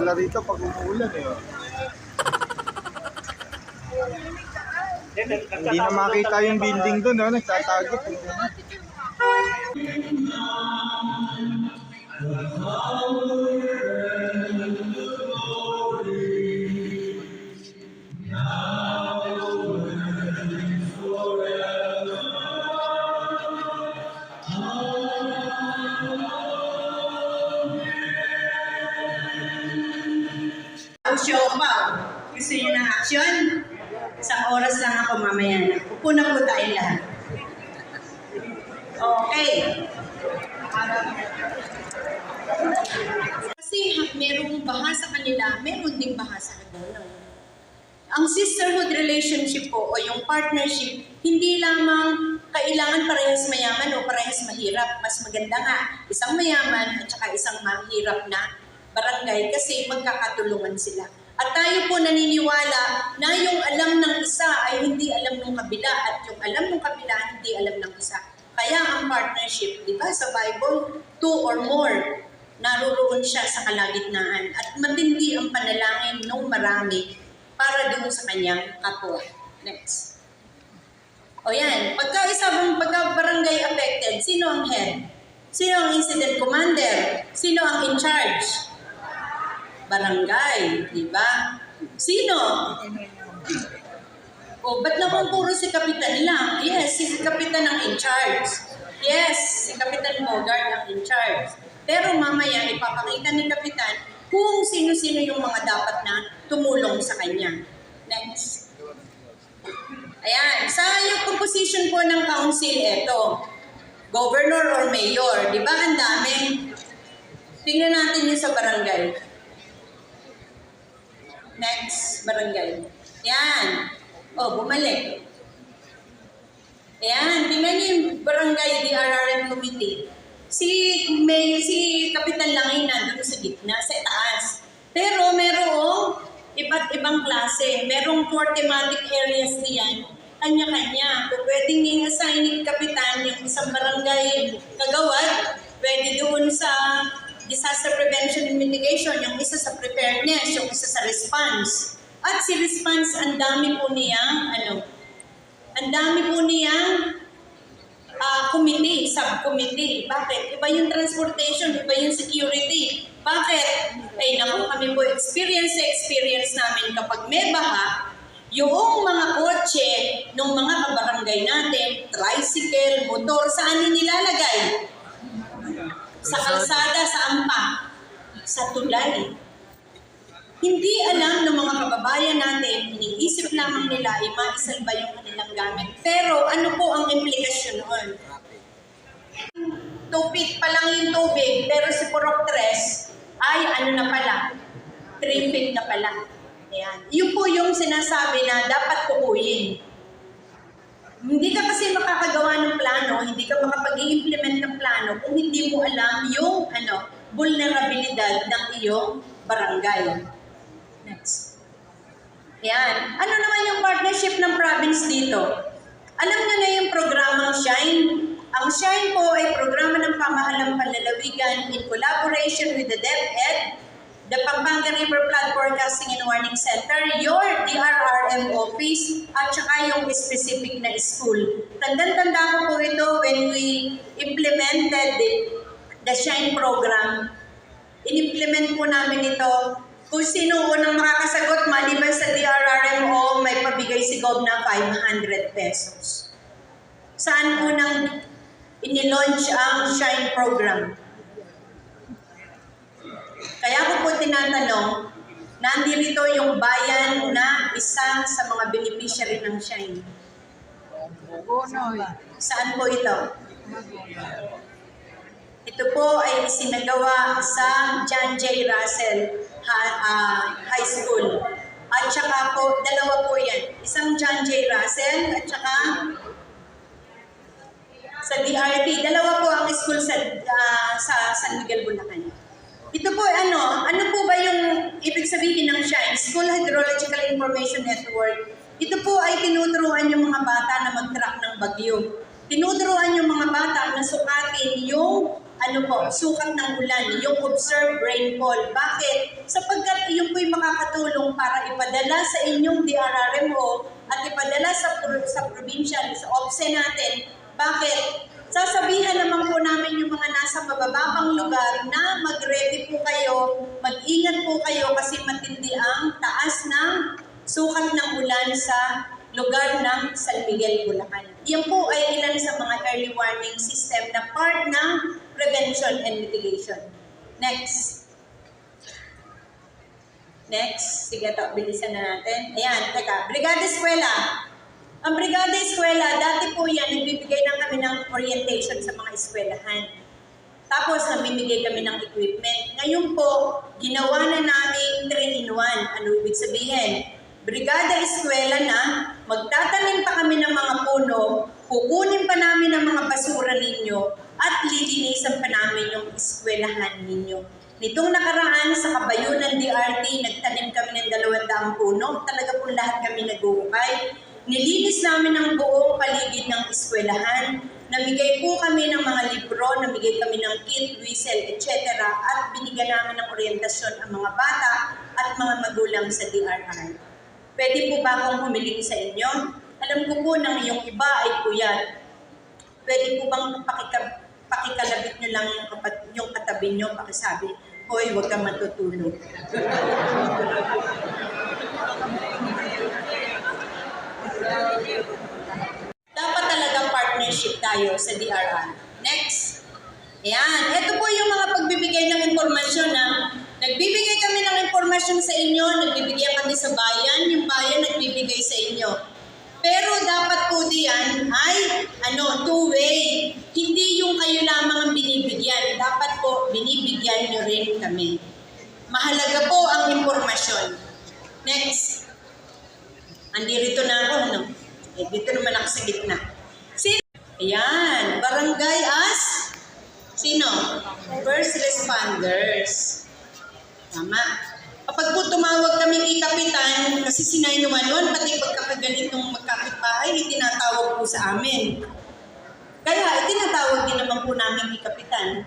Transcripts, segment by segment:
pala rito pag umuulan eh. Hindi na makita yung building doon, no? Nagtatagit. Show pa. Gusto niyo ng action? Isang oras lang ako mamaya na. Upo na po tayo lahat. Okay. Kasi merong baha sa kanila, meron ding baha sa kanila. Ang sisterhood relationship po o yung partnership, hindi lamang kailangan parehas mayaman o parehas mahirap. Mas maganda nga, isang mayaman at saka isang mahirap na barangay kasi magkakatulungan sila. At tayo po naniniwala na yung alam ng isa ay hindi alam ng kabila at yung alam ng kabila hindi alam ng isa. Kaya ang partnership, di ba sa Bible, 2 or more, naroon siya sa kalagitnaan at matindi ang panalangin ng marami para doon sa kanyang kapwa. Next. O yan, pagka barangay affected, sino ang head? Sino ang incident commander? Sino ang in charge? Barangay, di ba? Sino? O, ba't naman puro si Kapitan lang? Yes, si Kapitan ang in charge. Yes, si Kapitan Bogart ang in charge. Pero mamaya, ipapakita ni Kapitan kung sino-sino yung mga dapat na tumulong sa kanya. Next. Ayan, sa yung composition po ng council, eto. Governor or mayor, di ba? Ang dami. Tingnan natin yung sa barangay. Next, barangay. Yan. O, bumalik. Ayan, tingnan niyo yung barangay DRRM committee. Si Kapitan Langina doon sa gitna, sa taas. Pero merong iba't ibang klase. Merong 4 thematic areas diyan. Kanya-kanya. Kung pwedeng i-assign ni Kapitan yung isang barangay kagawad, pwede doon sa disaster prevention and mitigation, yung isa sa preparedness, yung isa sa response. At si response, ang dami po niyang, committee, subcommittee. Bakit? Iba yung transportation, iba yung security. Bakit? Ay naku, kami po experience namin kapag may baha, yung mga kotse ng mga kabarangay natin, tricycle, motor, saan nilalagay? Sa kalsada, sa ampa, sa tulay. Hindi alam ng mga kababayan natin, iniisip lamang nila ay maisalba yung kanilang gamit. Pero ano po ang implikasyon noon? 2 feet pa lang yung tubig, pero si Purok 3 ay ano na pala, 3 feet na pala. Ayan. Yun po yung sinasabi na dapat kukuyin. Hindi ka kasi makakagawa ng plano, hindi ka makapag-i-implement ng plano kung hindi mo alam yung vulnerabilidad ng iyong barangay. Next. Yan. Ano naman yung partnership ng province dito? Alam niyo na yung programang SHINE? Ang SHINE po ay programa ng pamahalang panlalawigan in collaboration with the DepEd, the Pampanga River Flood Forecasting and Warning Center, your DRRM office, at saka yung specific na school. Tandang-tanda ko po ito when we implemented the SHINE program. In-implement po namin ito. Kung sino unang makakasagot, maliban sa DRRM o may pabigay si Gob na 500 pesos. Saan unang inilaunch ang SHINE program? Kaya ko po tinatanong, nandito yung bayan na isa sa mga beneficiary ng SHINE. Saan po ito? Ito po ay isinagawa sa John J. Russell High School. At saka po, dalawa po yan. Isang John J. Russell at saka sa DRT. Dalawa po ang school sa San Miguel, Bulacan. Ito po, ano po ba yung ibig sabihin ng SHINE? School Hydrological Information Network. Ito po ay tinuturuan yung mga bata na mag-track ng bagyo. Tinuturuan yung mga bata na sukatin yung sukat ng ulan, yung observed rainfall. Bakit? Sapagkat iyon po'y makakatulong para ipadala sa inyong DRRMO at ipadala sa provincial, sa OPSE natin. Bakit? Sasabihan naman po namin yung mga nasa mabababang lugar na mag-ready po kayo, mag-ingat po kayo kasi matindi ang taas ng sukat ng ulan sa lugar ng San Miguel, Bulacan. Yan po ay ilan sa mga early warning system na part ng prevention and mitigation. Next. Next. Sige to, bilisan na natin. Ayan, teka. Brigada Eskwela. Ang Brigada Eskwela, dati po yan, nagbibigay lang kami ng orientation sa mga eskwelahan. Tapos, namimigay kami ng equipment. Ngayon po, ginawa na namin 3-in-1. Ano ibig sabihin? Brigada Eskwela na, magtatanim pa kami ng mga puno, kukunin pa namin ang mga basura ninyo, at lilinisan pa namin yung eskwelahan ninyo. Nitong nakaraan sa Kabayunan DRT, nagtanim kami ng 200 puno. Talaga po lahat kami nag-uukay. Nilinis namin ang buong paligid ng eskwelahan. Namigay po kami ng mga libro, namigay kami ng kit, whistle, etc. At binigyan namin ng orientasyon ang mga bata at mga magulang sa DRR. Pwede po ba akong humiling sa inyo? Alam ko po ng iyong iba ay puyat. Pwede po bang pakikalabit nyo lang yung katabi nyo, pakisabi, hoy, huwag kang matutulog. Dapat talagang partnership tayo sa DRR. Next. Ayan. Ito po yung mga pagbibigay ng informasyon na nagbibigay kami ng informasyon sa inyo, nagbibigay kami sa bayan, yung bayan nagbibigay sa inyo. Pero dapat po diyan ay two-way. Hindi yung kayo lamang ang binibigyan. Dapat po binibigyan nyo rin kami. Mahalaga po ang informasyon. Next. Andirito na ako, no? Dito naman ako sa gitna. Sino? Ayan, barangay as? Sino? First responders. Tama. Kapag po tumawag kami kay Kapitan, kasi si 911, pati pagkakaganitong magkakitbahay, itinatawag po sa amin. Kaya itinatawag din naman po namin kay Kapitan.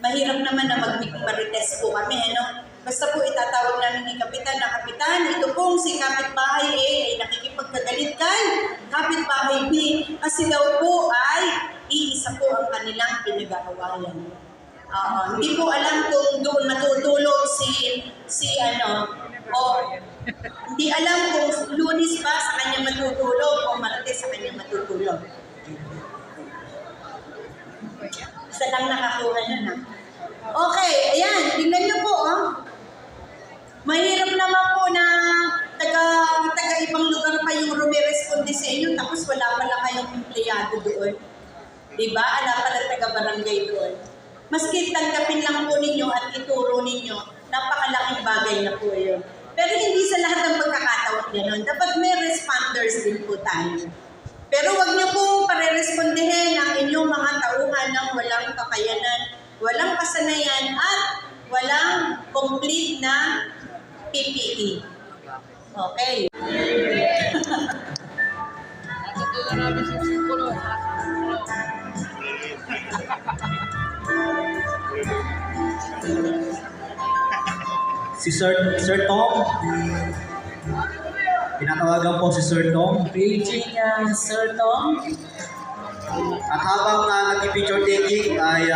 Mahirap naman na mag-marites po kami, no? Basta po itatawag namin ni Kapitan na, Kapitan, ito pong si Kapitbahay A ay nakikipagkagalit kay Kapitbahay B kasi daw po ay iisa po ang kanilang pinag-aawayan. Hindi po alam kung doon matutulog hindi alam kung Lunes ba sa kanya matutulog o Martes sa kanya matutulog. Isa lang nakakuha na na. Okay, ayan, tingnan niyo po, Mahirap naman po na taga ibang lugar pa yung rumiresponde sa inyo tapos wala pala kayong empleyado doon. Diba? Wala pala taga-barangay doon. Maski tanggapin lang po ninyo at ituro ninyo, napakalaking bagay na po yun. Pero hindi sa lahat ng pagkakataon gano'n. Dapat may responders din po tayo. Pero wag niyo po pare-respondihin ang inyong mga tauhan ng walang kakayanan, walang kasanayan at walang complete na PPE. Okay. Si Sir Tom. Tinatawagan po si Sir Tom. Paging Sir Tom. At habang nag-picture taking ay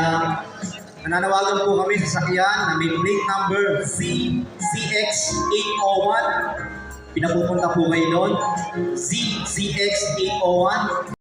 nananawagan po kami sa sakyan na may plate number CX801. Pinapupunta po kayo doon. CX801.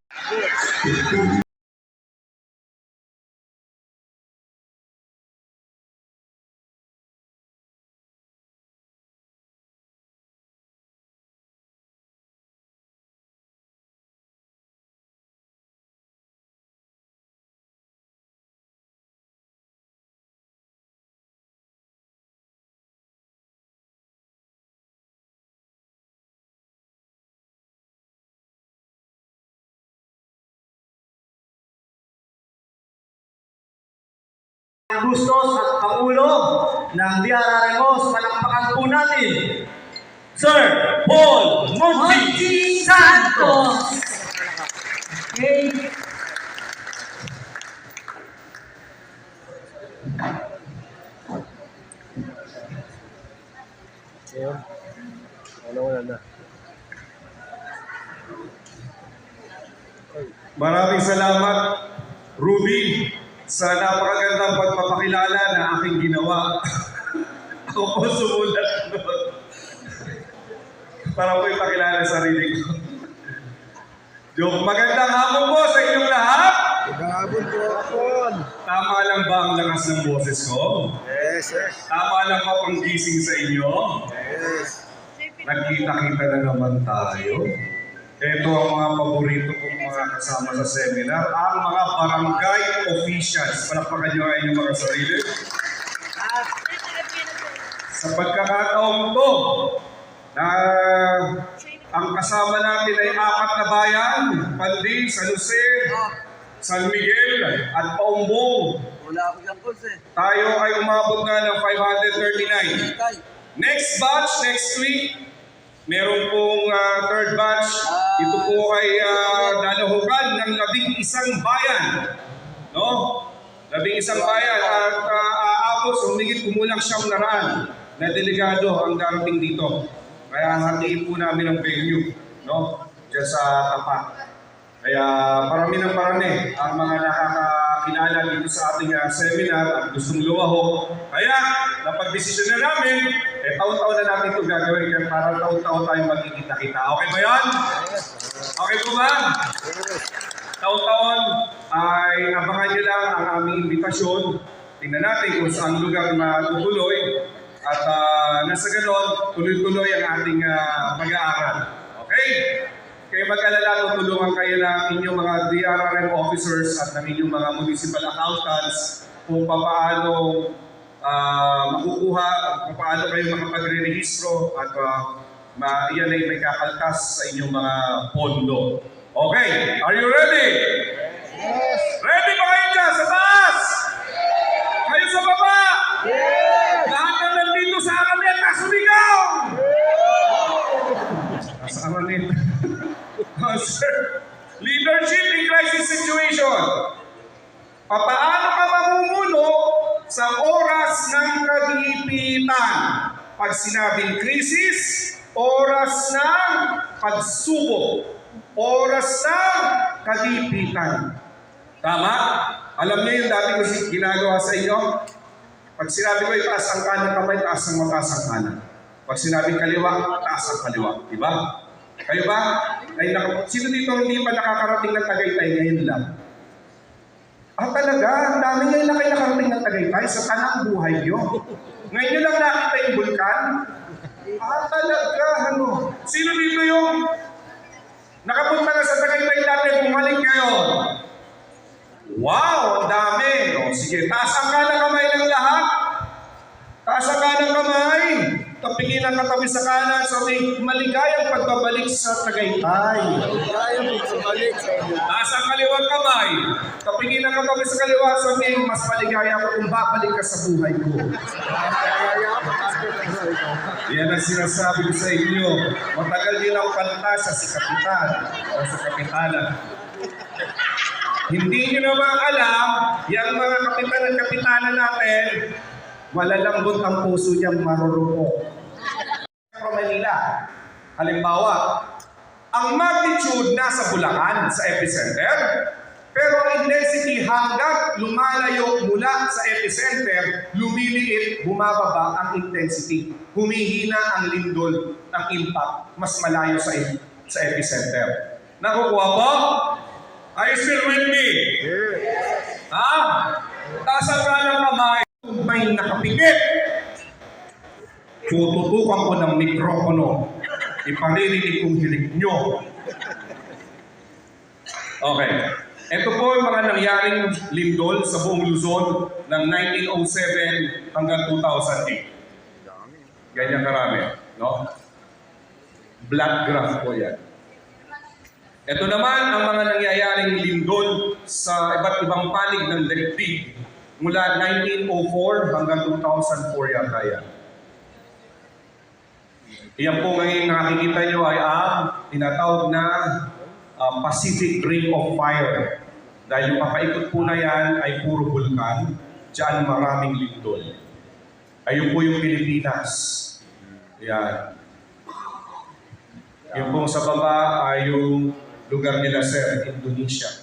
Gustos at Pangulo ng DRRMO, palakpakan po natin, Sir Paul Monty Santos. Okay. Maraming salamat, Ruby, sa napakagandang pagpapakilala na aking ginawa. Ako po sumulat doon. Para ko ipakilala sarili ko. Joke, magandang hapon po sa inyong lahat. Magandang po hapon. Tama lang ba ang lakas ng boses ko? Yes, yes. Tama lang ba pang gising sa inyo? Yes. Nagkita-kita na naman tayo. Ito ang mga paborito kong mga kasama sa seminar, ang mga barangay officials. Palakpakan nyo nga inyong mga sarili. Sa pagkakataong to, na ang kasama natin ay 4 na bayan, Pandi, San Jose, San Miguel, at Paumbong. Tayo ay umabot na ng 539. Next batch, next week, meron pong third batch. Ito po ay dalahugan ng 11 bayan. No? 11 bayan at aabot, humigit kumulang 900 na delegado ang darating dito. Kaya hatiin po namin ang venue, no? Diyan sa tapat. Kaya parami ng parami ang mga nakakakilala dito sa ating seminar at gustong lumaho. Kaya napag-desisyon na namin, taon-taon na natin ito gagawin kaya para taon-taon tayong magkikita-kita. Okay ba yan? Okay po ba? Taon-taon ay abangan nyo lang ang aming imbitasyon. Tingnan natin kung saan lugar na tutuloy. At nasa ganon, tuloy-tuloy ang ating pag-aaral. Okay? Kaya mag-alala, tutulungan kayo ng inyong mga DRRM officers at ng inyong mga municipal accountants kung paano makukuha, kung paano kayo makapagre-rehistro at yan ay may kakaltas sa inyong mga pondo. Okay, are you ready? Yes. Ready ba kayo dyan sa taas? Kayo sa baba? Yes. Lahat na nandito sa Araneta, sumigaw! Sa Araneta. Sir, leadership in crisis situation. Paano ka mamumuno sa oras ng kagipitan? Pag sinabing krisis, oras ng pagsubok, oras ng kagipitan. Tama? Alam niyo yung dati ko ginagawa sa inyo? Pag sinabi ko itaas ang kanang kamay, taas ang mataas ang kanan. Pag sinabing kaliwa, taas ang kaliwa. Diba? Kayo ba? Sino dito hindi pa nakakarating ng Tagaytay ngayon lang? Talaga, ang dami ngayon na kayo nakarating ng Tagaytay sa tanang buhay nyo. Ngayon nyo lang nakita yung bulkan? Talaga, ano? Sino dito yung nakapunta na sa Tagaytay dati, bumalik ngayon? Wow, ang dami. Sige, taas ang kanang kamay ng lahat. Taas ang kanang kamay. Tapingin ang katabi sa kanan sa may maligayang pagbabalik sa Tagaytay. Maligayang pagbabalik sa inyo. Taas ang kaliwang kamay. Tapingin ang katabi sa kaliwa sa may mas maligaya ako kung babalik ka sa buhay ko. Yan ang sinasabi ko sa inyo. Matagal din ang kanta sa kapitan o sa kapitanan. Hindi nyo naman alam, yung mga kapitan at kapitanan natin, malalambot ang puso niyang marurupok. From Manila, halimbawa, ang magnitude nasa Bulacan sa epicenter, pero ang intensity hanggang lumalayo mula sa epicenter, lumiliit, bumababa ang intensity. Humihina ang lindol ng impact, mas malayo sa epicenter. Nakukuha po? Are you still with me? Yes. Ha? Taas ang kanang kamay. May nakapikit. Tututukan ko ng mikropono. Iparirinig kong hilig nyo. Okay. Ito po yung mga nangyaring lindol sa buong Luzon ng 1907 hanggang 2008. Ganyan karami. No? Blood graph po yan. Ito naman ang mga nangyayaring lindol sa iba't ibang panig ng daigdig mula 1904 hanggang 2004 yata yan. Iyan po ngayon nakikita nyo ay ang tinatawag na Pacific Ring of Fire. Dahil yung papaikot po na yan ay puro vulkan, dyan maraming lindol. Ayun po yung Pilipinas. Yan. Yung pong sa baba ay yung lugar nila, sir, Indonesia.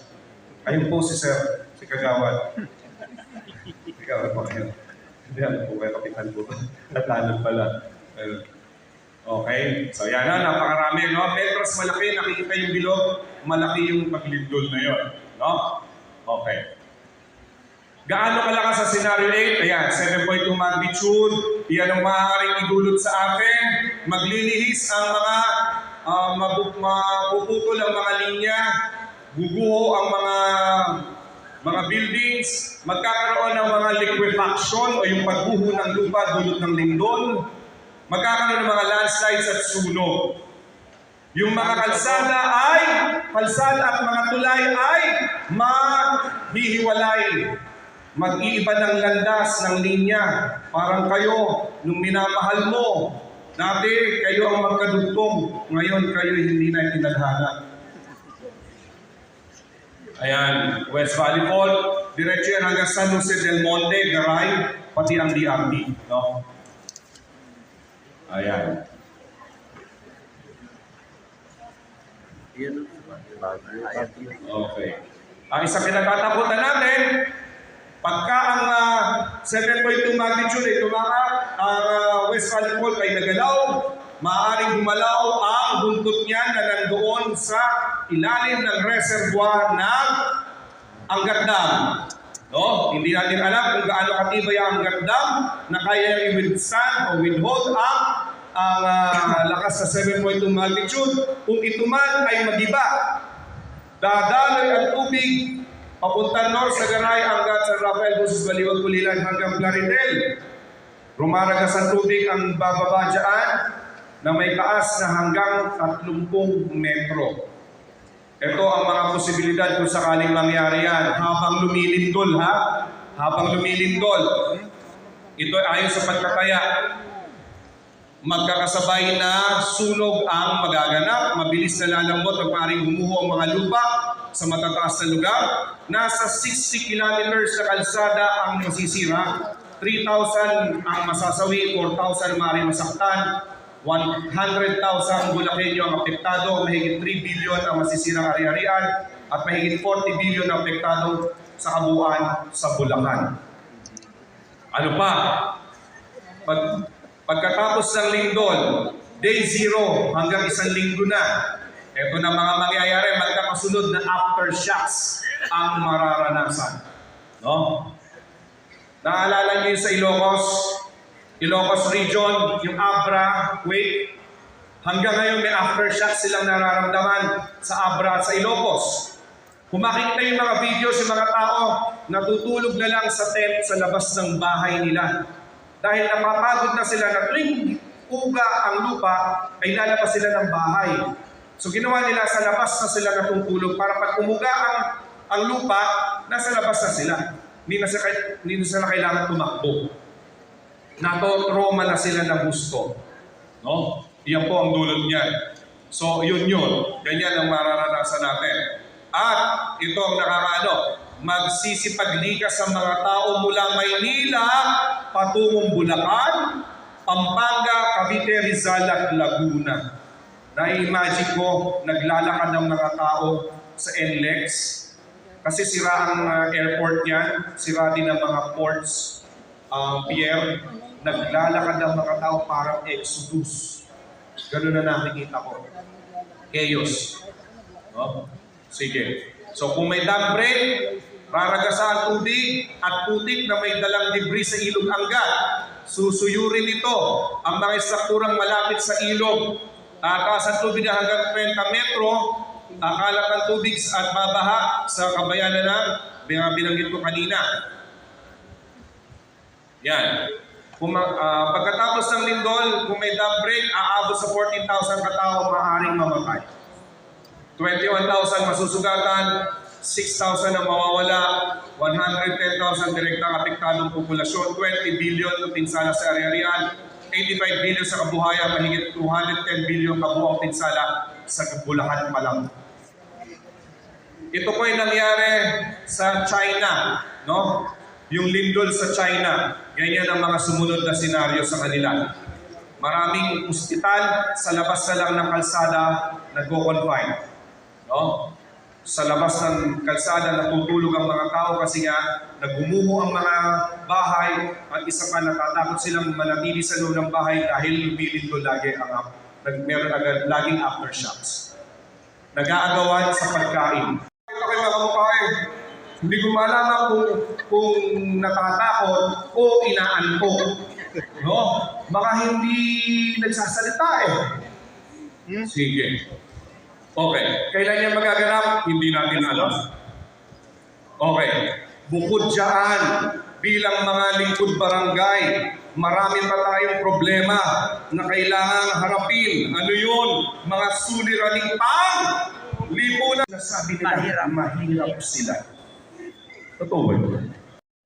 Ayun po si sir, si Kagawad. Kagawad po kayo. Hindi, ano po kayo, kapitan po. Natanong pala. Okay, so yan na, napakarami, no? Metros malaki, nakikita yung bilog, malaki yung paglindol na yun, no? Okay. Gaano kalakas sa scenario 8? Ayan, 7.2 magnitude. Yan ang maaaring idulot sa atin. Maglilihis ang mapuputol ang mga linya, guguho ang mga buildings, magkakaroon ng mga liquefaction o yung pagguho ng lupa dulot ng lindol, magkakaroon ng mga landslides at sunog. Yung mga kalsada at mga tulay ay mahihiwalay. Mag-iiba ng landas ng linya. Parang kayo, nung minamahal mo, dati kayo ang magkadugtong. Ngayon kayo hindi na tinadhana. Ayan, West Valley Fault, diretso yan hanggang San Jose del Monte, Garay, pati ang DRT. No? Ayan. Okay. Ang isang pinagtataputan natin, pagka ang 7.2 magnitude ay tumakas, ang West Valley Fault ay nagalaw, maaaring gumalaw ang buntot niya na nandoon sa ilalim ng reservoir ng Angat Dam. No? Hindi natin alam kung gaano katibay ang Angat Dam na kaya i-withstand o withhold ang lakas sa 7.2 magnitude. Kung ito man ay magiba, dadaloy ang tubig papunta north sa Garay hanggang San Rafael, Busos, Baliwag, Pulilan hanggang Plaridel. Rumaragas ang tubig ang bababa dyan na may taas na hanggang 30 metro. Ito ang mga posibilidad kung sakaling mangyari yan habang lumilindol, ha? Habang lumilindol. Ito ay ayon sa pagkakaya. Magkakasabay na sunog ang magaganap, mabilis na lalambot at maaaring humuho ang mga lupa sa matataas na lugar. Nasa 60 kilometers na kalsada ang masisira, 3,000 ang masasawi, 4,000 maaaring masaktan, 100,000 Bulakenyo ang apektado, mahigit 3 billion ang masisirang ari-arian, at mahigit 40 billion ang apektado sa kabuuan sa Bulacan. Ano pa? Pagkatapos ng lindol, day 0 hanggang 1 linggo na, ito na mga mangyayari, magkakasunod na aftershocks ang mararanasan. No? Naalala niyo sa Ilocos region, yung Abra, quake, hanggang ngayon may aftershocks silang nararamdaman sa Abra at sa Ilocos. Kung makikita yung mga videos, yung mga tao, natutulog na lang sa tent sa labas ng bahay nila. Dahil napapagod na sila na tuwing uga ang lupa, ay lalabas sila ng bahay. So ginawa nila sa labas na sila natutulog para pag umuga ang lupa, nasa labas na sila. Hindi na sila kailangan tumakbo. Nato-trauma na sila ng gusto. No? Iyan po ang dulot niyan. So yun. Ganyan ang mararanasan natin. At ito ang nakakaano, magsisipaglikas sa mga tao mula Maynila patungong Bulacan, Pampanga, Cavite, Rizal at Laguna. Na-imagine ko, naglalakad ng mga tao sa NLEX kasi sira ang airport niyan, sira din ang mga ports, pier. Naglalakad ng mga tao parang exodus. Ganun na nakikita ko. Chaos. No? Sige. So kung may dam break, raragasa ang tubig at putik na may dalang debris sa ilog Angat. Susuyurin ito ang mga strukturang malapit sa ilog. Tataas ang tubig na hanggang 30 metro. Akalat ang tubig at babaha sa kabayanan na binanggit ko kanina. Yan. Pagkatapos ng lindol, kung may dam break, aabot sa 14,000 katao maaaring mamatay. 21,000 masusugatan, 6,000 ang mawawala, 110,000 direktang apektadong populasyon, 20 billion na pinsala sa ari-arian, 85 billion sa kabuhayan, mahigit 210 billion kabuang pinsala sa Bulacan pa lang. Ito po ay nangyari sa China, no? Yung lindol sa China, ganyan ang mga sumunod na senaryo sa kanila. Maraming ospital sa labas na lang ng kalsada nagko-confine. No? Sa labas ng kalsada natutulog ang mga tao kasi nga naggumuho ang mga bahay at isa pa natatakot silang manatili sa loob ng bahay dahil lumilindol lagi ang meron agad laging aftershocks. Nag-aagawan sa pagkain. Ito kayo mga kamukhain, hindi ko malaman kung natatakot o inaantok. No? Baka hindi nagsasalita eh. Sige. Okay. Kailan yan magaganap? Hindi natin alam. Okay. Bukod dyan, bilang mga lingkod barangay, marami pa tayong problema na kailangang harapin. Ano yun? Mga suliraning lipunan. Nasabi nila, mahirap sila. Totoo ba yun?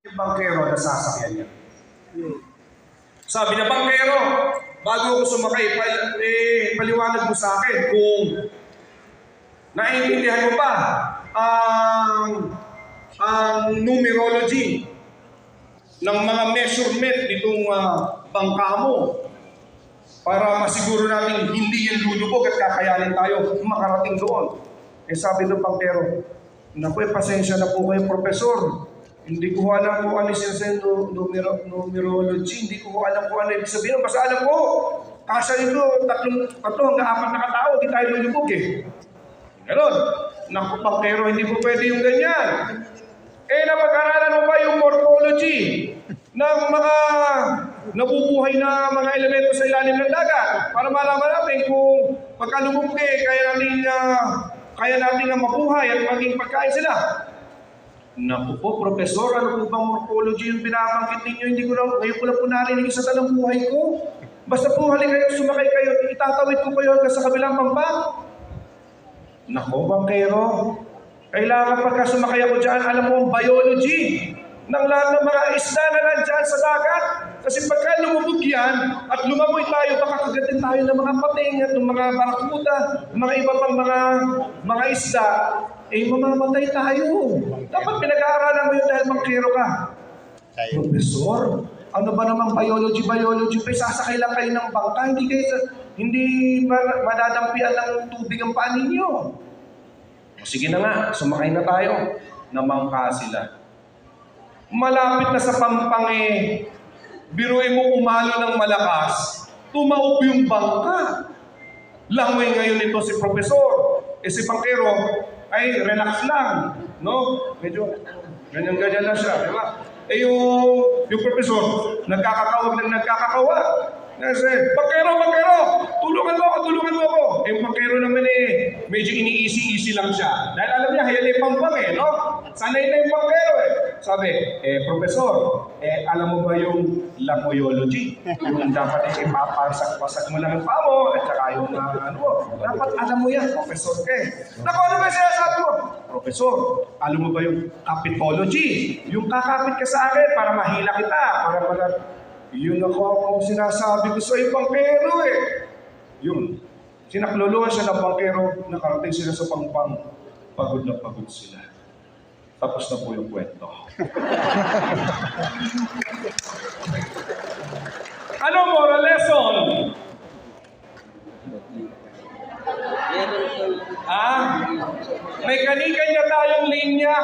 Yung bangkero, nasasakyan niya. Sabi na, bangkero, bago ako sumakay, paliwanag mo sa akin kung naiintindihan mo ba ang numerology ng mga measurement nitong bangka mo para masiguro natin hindi yan lulubog at kakayanin tayo makarating doon. Eh sabi ng bangkero, naku, pasensya na po kayo, profesor. Hindi ko alam kung ano sinasabi numerology. Hindi ko alam kung ano ibig sabihin. Basta alam ko, kasya nito, tatlo hanggang 4 na katao, hindi tayo lulubog eh. Ganon. Naku, bangkero, hindi po pwede yung ganyan. Eh, napag-aralan mo ba yung morphology ng mga nabubuhay na mga elemento sa ilalim ng dagat? Para malaman natin kung pagkalubog kaya natin na mabuhay at maging pagkain sila. Naku po, profesor, ano po bang morphology yung binabanggit ninyo? Ngayon ko lang po narinig sa talang buhay ko. Basta po halika kayo, sumakay kayo, itatawid ko kayo hanggang sa kabilang pampang. Naku, bangkero, kailangan pagka sumakay ako dyan, alam mo ang biology ng lahat ng mga isda na nandyan sa dagat. Kasi pagka lumubog yan at lumamoy tayo, baka kagatin tayo ng mga pating at ng mga barakuda, mga iba pang mga isda, eh mamamatay tayo. Dapat pinag-aaralan mo yun dahil bangkero ka. Profesor, ano ba namang biology? Sasakay lang kayo ng bangka, hindi madadampian ng tubig ang paa ninyo. Sige na nga, sumakay na tayo. Namangka sila. Malapit na sa pampang biruin mo umalo ng malakas, tumaob yung bangka. Langoy ngayon ito si profesor. Si bangkero, ay relax lang. No? Medyo ganyan-ganyan lang siya. Diba? Yung profesor, nagkakakawa. Kasi, bangkero, tulungan mo ako. Yung bangkero naman medyo ini-easy lang siya. Dahil alam niya, hayali pampang no? Sanay na yung bangkero Sabi, profesor, alam mo ba yung langoyology? Yung dapat ipapasak-pasak mo lang ang paa mo, at saka yung dapat alam mo yan, profesor ka Naku, ano ba sinasabi mo? Profesor, alam mo ba yung capitology? Yung kakapit ka sa akin para mahila kita, para yun ako sinasabi ko sa iyo, bangkero Yun. Sinakluluhan siya ng bangkero, nakarating sila sa pampang, pagod na pagod sila. Tapos na po yung kwento. Ano moral lesson? May kanya-kanya tayong linya.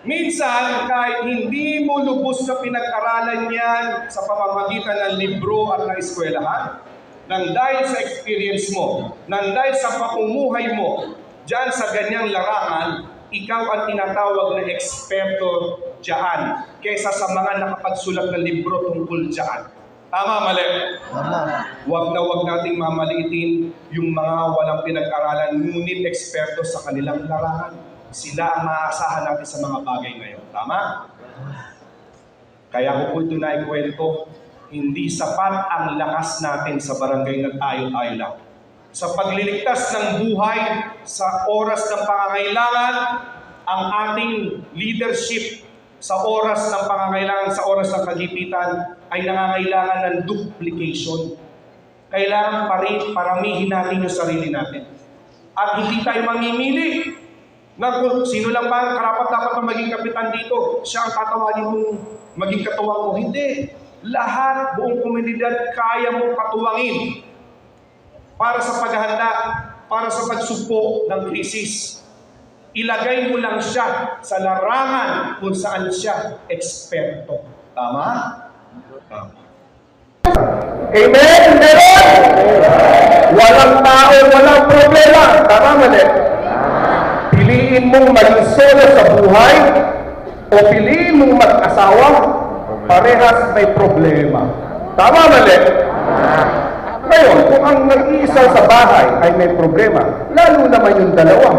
Minsan, kahit hindi mo lubos na pinag-aralan yan sa pamamagitan ng libro at ng eskwelahan, nang dahil sa experience mo, nang dahil sa pamumuhay mo, dyan sa ganyang larangan, ikaw ang tinatawag na eksperto dyan kaysa sa mga nakapagsulat ng libro tungkol dyan. Tama, mali? Tama. Huwag nating mamaliitin yung mga walang pinag-aralan, ngunit eksperto sa kanilang larangan. Sila ang maaasahan natin sa mga bagay ngayon. Tama? Kaya ko po ito na ikwento, hindi sapat ang lakas natin sa barangay na tayo-tayo lang. Sa pagliligtas ng buhay, sa oras ng pangangailangan, ang ating leadership sa oras ng pangangailangan, sa oras ng kagipitan, ay nangangailangan ng duplication. Kailangan paramihin natin yung sarili natin. At hindi tayo mamimili na kung sino lang ba karapat-dapat na maging kapitan dito, siya ang tatawagin mong maging katuwang mo. Hindi. lahat, buong komunidad, kaya mo katuwangin para sa paghahanda, para sa pagsugpo ng krisis. Ilagay mo lang siya sa larangan kung saan siya eksperto. Tama? Tama. Amen? Meron! Walang tao, walang problema. Tama, mali? Piliin mong maging solo sa buhay o piliin mong mag-asawa, parehas may problema. Tama, mali? Ngayon, kung ang nag-iisa sa bahay ay may problema, lalo naman yung dalawa.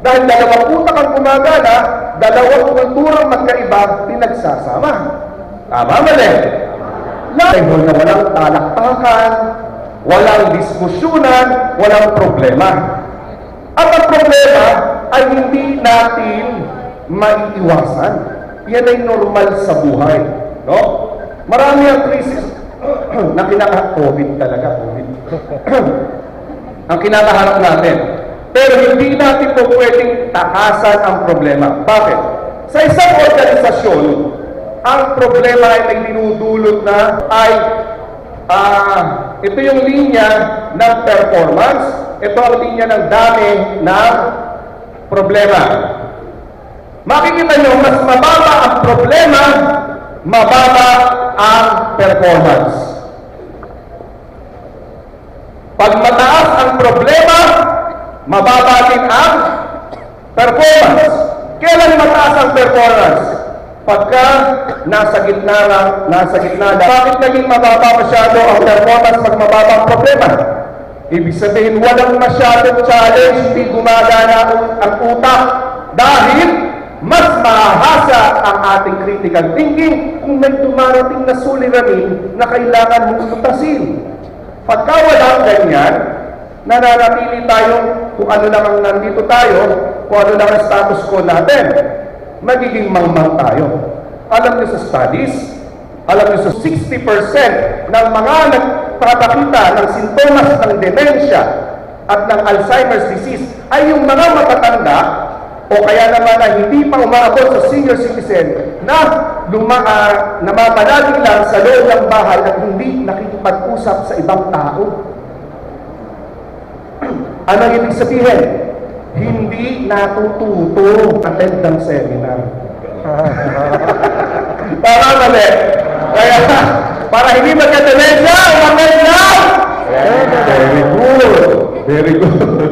Dahil dalawang utak ang gumagana, dalawang kulturang magkaiba pinagsasama. Tama, mali? Dahil na walang talaktakan, walang diskusyonan, walang problema. At ang problema ay hindi natin maiiwasan. Yan ay normal sa buhay. No? Marami ang krisis na COVID talaga, COVID. ang kinakaharap natin. Pero hindi natin po pwedeng takasan ang problema. Bakit? Sa isang organisasyon, ang problema ay may dinudulot na ay ito yung linya ng performance, ito ang linya ng dami ng problema. Makikita nyo, mas mababa ang problema, mababa ang performance. Pag mataas ang problema, mababa din ang performance. Kailan mataas ang performance? Pagka nasa gitna lang. Bakit naging mababa masyado ang performance pag mababa ang problema? Ibig sabihin, walang masyadong challenge, hindi gumagana ang utak dahil mas mahasa ang ating critical thinking kung may dumarating na suliranin na kailangan mong tutasin. Pagka walang ganyan, nananatili tayo kung ano lang ang nandito tayo, kung ano lang ang status quo natin, magiging mangmang tayo. Alam niyo sa studies, alam niyo sa 60% ng mga nagpapakita ng sintomas ng demensya at ng Alzheimer's disease ay yung mga matatanda o kaya naman na hindi pa umaabot sa senior citizen na namamanaging lang sa loob ng bahay at hindi nakikipag-usap sa ibang tao. Ano ibig sabihin? Hindi natututo attend ng seminar. Para mali. Kaya, para hindi magka-demensya, umakay lang! Very good. Very good.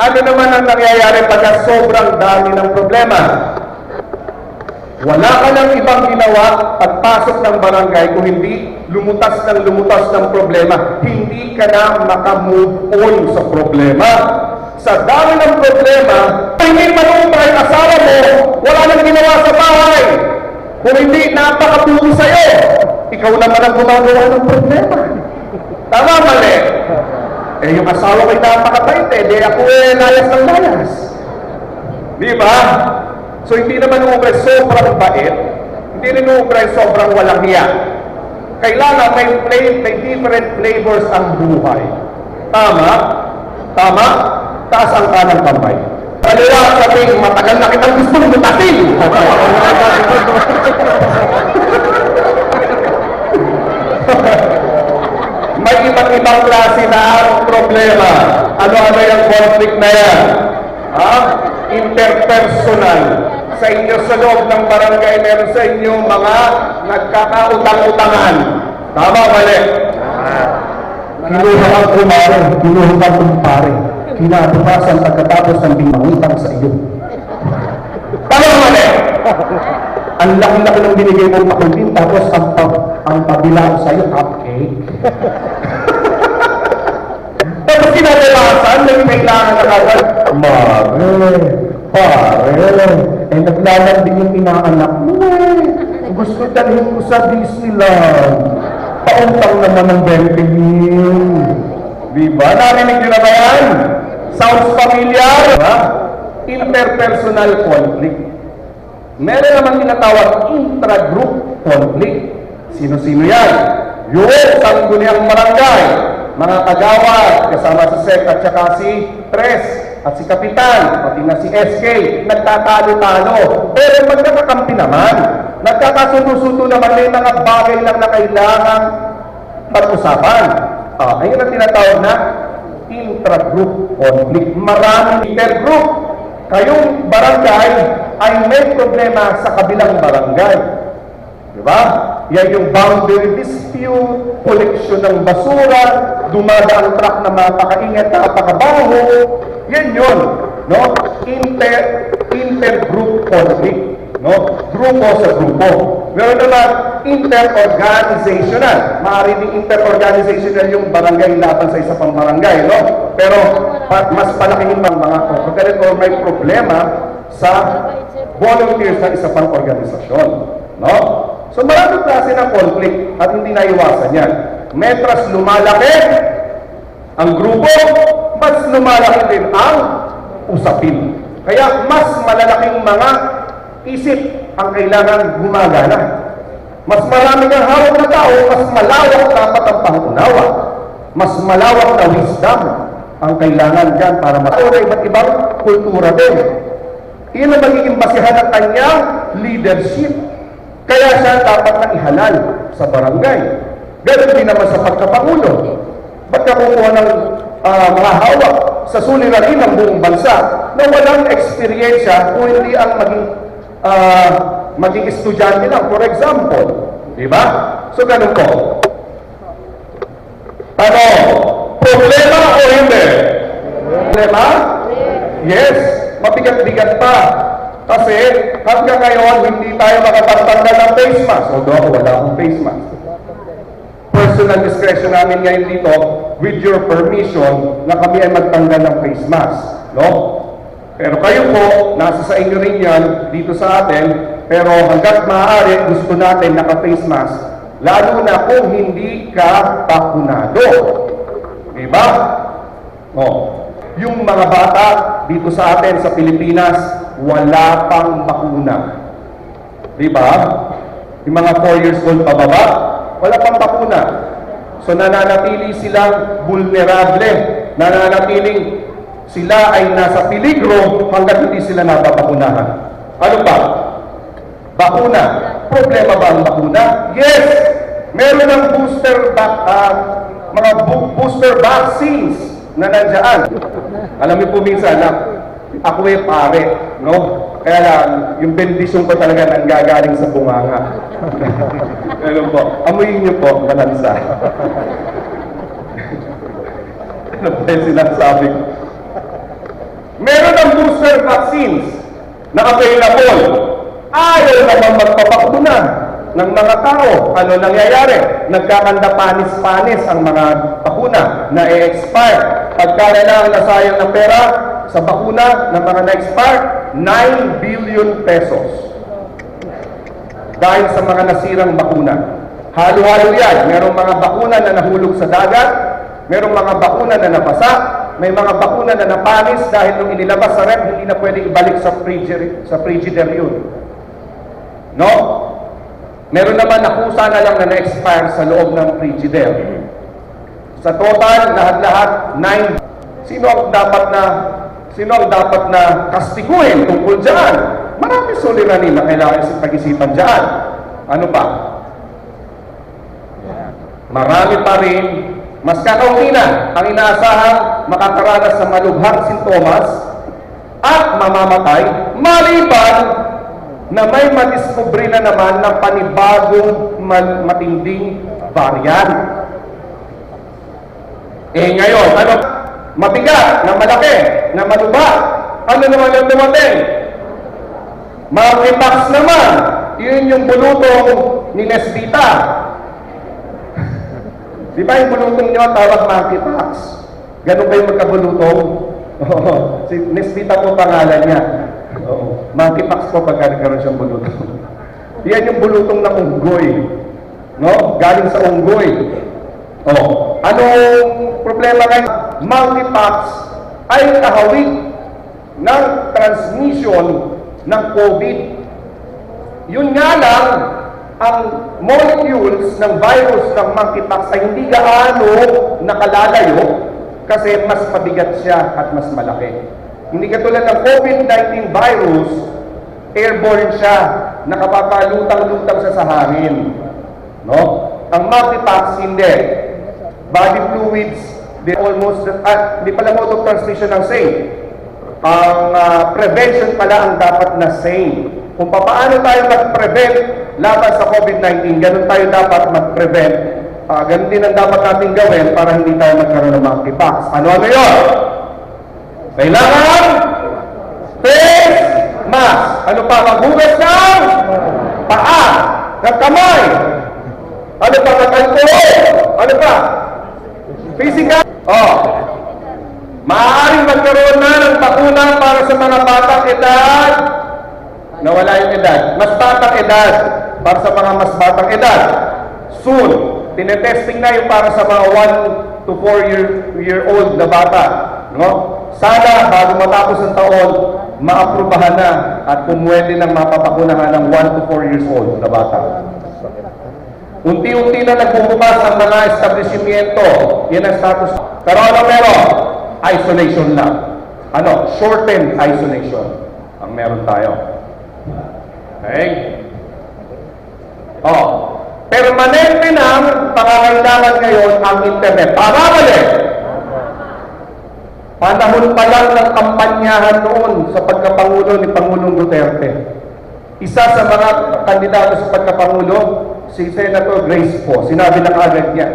Ano naman ang nangyayari pagka sobrang dami ng problema? Wala ka ng ibang ginawa pagpasok ng barangay kung hindi lumutas ng problema. Hindi ka na makamove on sa problema. Sa dami ng problema, hindi manumpay ang asawa mo, wala nang ginawa sa bahay. Kung hindi napakabuti sa'yo, ikaw naman ang gumagawa ng problema. Tama, mali? Eh, yung asawa ko'y napakabait di ako layas ng layas. Di ba? So, hindi naman umubray sobrang bait, hindi rin umubray sobrang walang hiya. Kailangan may different flavors ang buhay. Tama? Tama? Taas ang kanang kamay. Kaliwa sabing matagal na kitang gustong butasin. May iba't ibang klase na ang problema. Ano-ano yung conflict na yan? Interpersonal. Sa inyo sa loob ng barangay, meron sa inyo mga nagkakautang-utangan. Tama, mali? Kinuha kang kumare, kinuha kang kumpare. Kinabukasan pagkatapos ng bimangutang sa iyo. Tama, mali? Ang laki-laki ng binigay mong pakulbin, tapos ang pabilang sa iyo, cupcake. Tapos kinabukasan, nagkailangan na kagad, mare, pare, naglalambing yung inaanak mo gusto dalhin ko sa Disneyland. Pauntang naman ng 20 mil. Diba? Narinig nyo na ba yan? Sounds familiar? Diba? Interpersonal conflict. Meron naman tinatawag intra-group conflict. Sino-sino yan? Yung sangguniang barangay, mga kagawad, kasama si Sek at saka si Tres. at si Kapitan, pati na si SK, nagtatalo-talo. Pero magkakakampi naman. Nagkakasundo-sundo naman, may mga bagay lang na kailangan pag-usapan. Ayun ang tinatawag na intra-group conflict. Maraming intergroup. Kayong barangay ay may problema sa kabilang barangay. Diba? Yan yung boundary dispute, collection ng basura, dumadaan truck na mapakaingat, napakabaho. Yan yun. No? Intergroup conflict. No? Grupo sa grupo. Meron naman interorganizational. Maaaring din interorganizational yung barangay laban sa isa pang barangay. No? Pero mas palaki yung mga organit o may problema sa volunteers ng isa pang organisasyon. No? So maraming klase ng conflict at hindi naiwasan yan. Metras lumalaki ang grupo, mas lumalaki din ang usapin. Kaya mas malalaking mga isip ang kailangan gumagana. Mas marami ang hawak na tao, mas malawak dapat ang pangunawa. Mas malawak na wisdom ang kailangan dyan para maturo iba't ibang kultura din. Iyan ang magiging basihan ng kanyang leadership. Kaya siya dapat na ihalal sa barangay. Ganun din naman sa pagkapangulo. Ba't kakukuha ng mga hawak sa suliranin ng buong bansa na walang eksperyensya kung hindi ang maging estudyante lang, for example. Diba? So, ganun po. Ano? Problema o hindi? Problema? Yes. Mabigat-bigat pa. Kasi hanggang ngayon, hindi tayo makapagtanggal ng face mask. Although ako wala akong face mask. Personal discretion namin ngayon dito, with your permission, na kami ay magtanggal ng face mask. No? Pero kayo po, nasa sa inyo rin yan, dito sa atin, pero hanggat maaari, gusto natin naka-face mask, lalo na kung hindi ka bakunado. Diba? Oh. Yung mga bata dito sa atin sa Pilipinas, wala pang bakuna. Diba? Yung mga 4 years old pababa, wala pang bakuna. So nananatili silang vulnerable, nananatiling sila ay nasa peligro hanggat hindi sila nababakunahan. Ano ba? Bakuna. Problema ba ang bakuna? Yes! Meron ng mga booster vaccines na nandiyan. Alam niyo po minsan na ako ay pare, no? Kaya lang, yung bendisyon ko talaga nanggagaling sa bunganga. Ano po? Amuyin niyo po, malansa. Ano po yung sinasabi ko? Meron ng booster vaccines na available. Ayaw naman magpapakuna ng mga tao. Ano nangyayari? Nagkakanda panis-panis ang mga bakuna na e-expire. Pagka na nasayang ng pera sa bakuna ng mga na-expire, 9 billion pesos. Dahil sa mga nasirang bakuna. Halo-halo yan. Merong mga bakuna na nahulog sa dagat, merong mga bakuna na napasa, may mga bakuna na napanis dahil nung inilabas sa rep, hindi na pwede ibalik sa frigidaire yun. No? Meron naman na kusa na lang na na-expire sa loob ng frigidaire. Sa total, lahat-lahat, 9. Sino ang dapat na kastiguhin tungkol dyan? Marami suliranin na kailangan sa pag-isipan dyan. Ano pa? Marami pa rin. Mas kakaunti na ang inaasahang makakaranas sa malubhang sintomas at mamamatay maliban na may madiskubre na naman ng panibagong matinding variant. Ngayon, ano? Mabigat, na malaki, na maluba. Ano naman ang dumating? Monkeypox naman. Yun yung bulutong ni Nesbita. Di ba yung bulutong nyo tawag monkeypox? Ganun ba yung magkabulutong? Si Nesbita po pangalan niya. Monkeypox po pagka nagkaroon siyang bulutong. Yan yung bulutong ng unggoy. No? Galing sa unggoy. Anong problema ngayon? Monkeypox ay kahawig ng transmission ng COVID. Yun nga lang, ang molecules ng virus ng monkeypox ay hindi gaano nakalalayo kasi mas mabigat siya at mas malaki. Hindi katulad ng COVID-19 virus, airborne siya, nakapapalutang-lutang siya sa hangin. No? Ang monkeypox, hindi. Body fluids, they almost, hindi pala mode of transmission ang same. Ang prevention pala ang dapat na same. Kung paano tayo mag-prevent laban sa COVID-19, ganun tayo dapat mag-prevent. Ganun din ang dapat natin gawin para hindi tayo magkaroon ng monkeypox. Ano yun? Kailangan face mask. Ano pa? Maghugas ng paa, ng kamay. Ano pa? Mag-alcohol. Ano pa? Physical. Maaaring magkaroon na ng bakuna para sa mga batang edad. Nawala yung edad. Mas batang edad. Para sa mga mas batang edad. Soon. Tinetesting na yung para sa mga 1 to 4-year-old na bata. No? Sana bago matapos ang taon, maaprubahan na at pumwede nang mapapakunahan ng 1 to 4 years old na bata. Unti-unti na nagbubukas ang mga establishmento. Yan ang status. Pero ano meron? Isolation lang. Ano? Shortened isolation ang meron tayo. Okay? Permanente ng pangangailangan ngayon ang internet. Mali! Panahon pa lang ng kampanyahan noon sa pagkapangulo ni Pangulong Duterte. Isa sa mga kandidato sa pagkapangulo, si Senator Grace po, sinabi ng agad niya,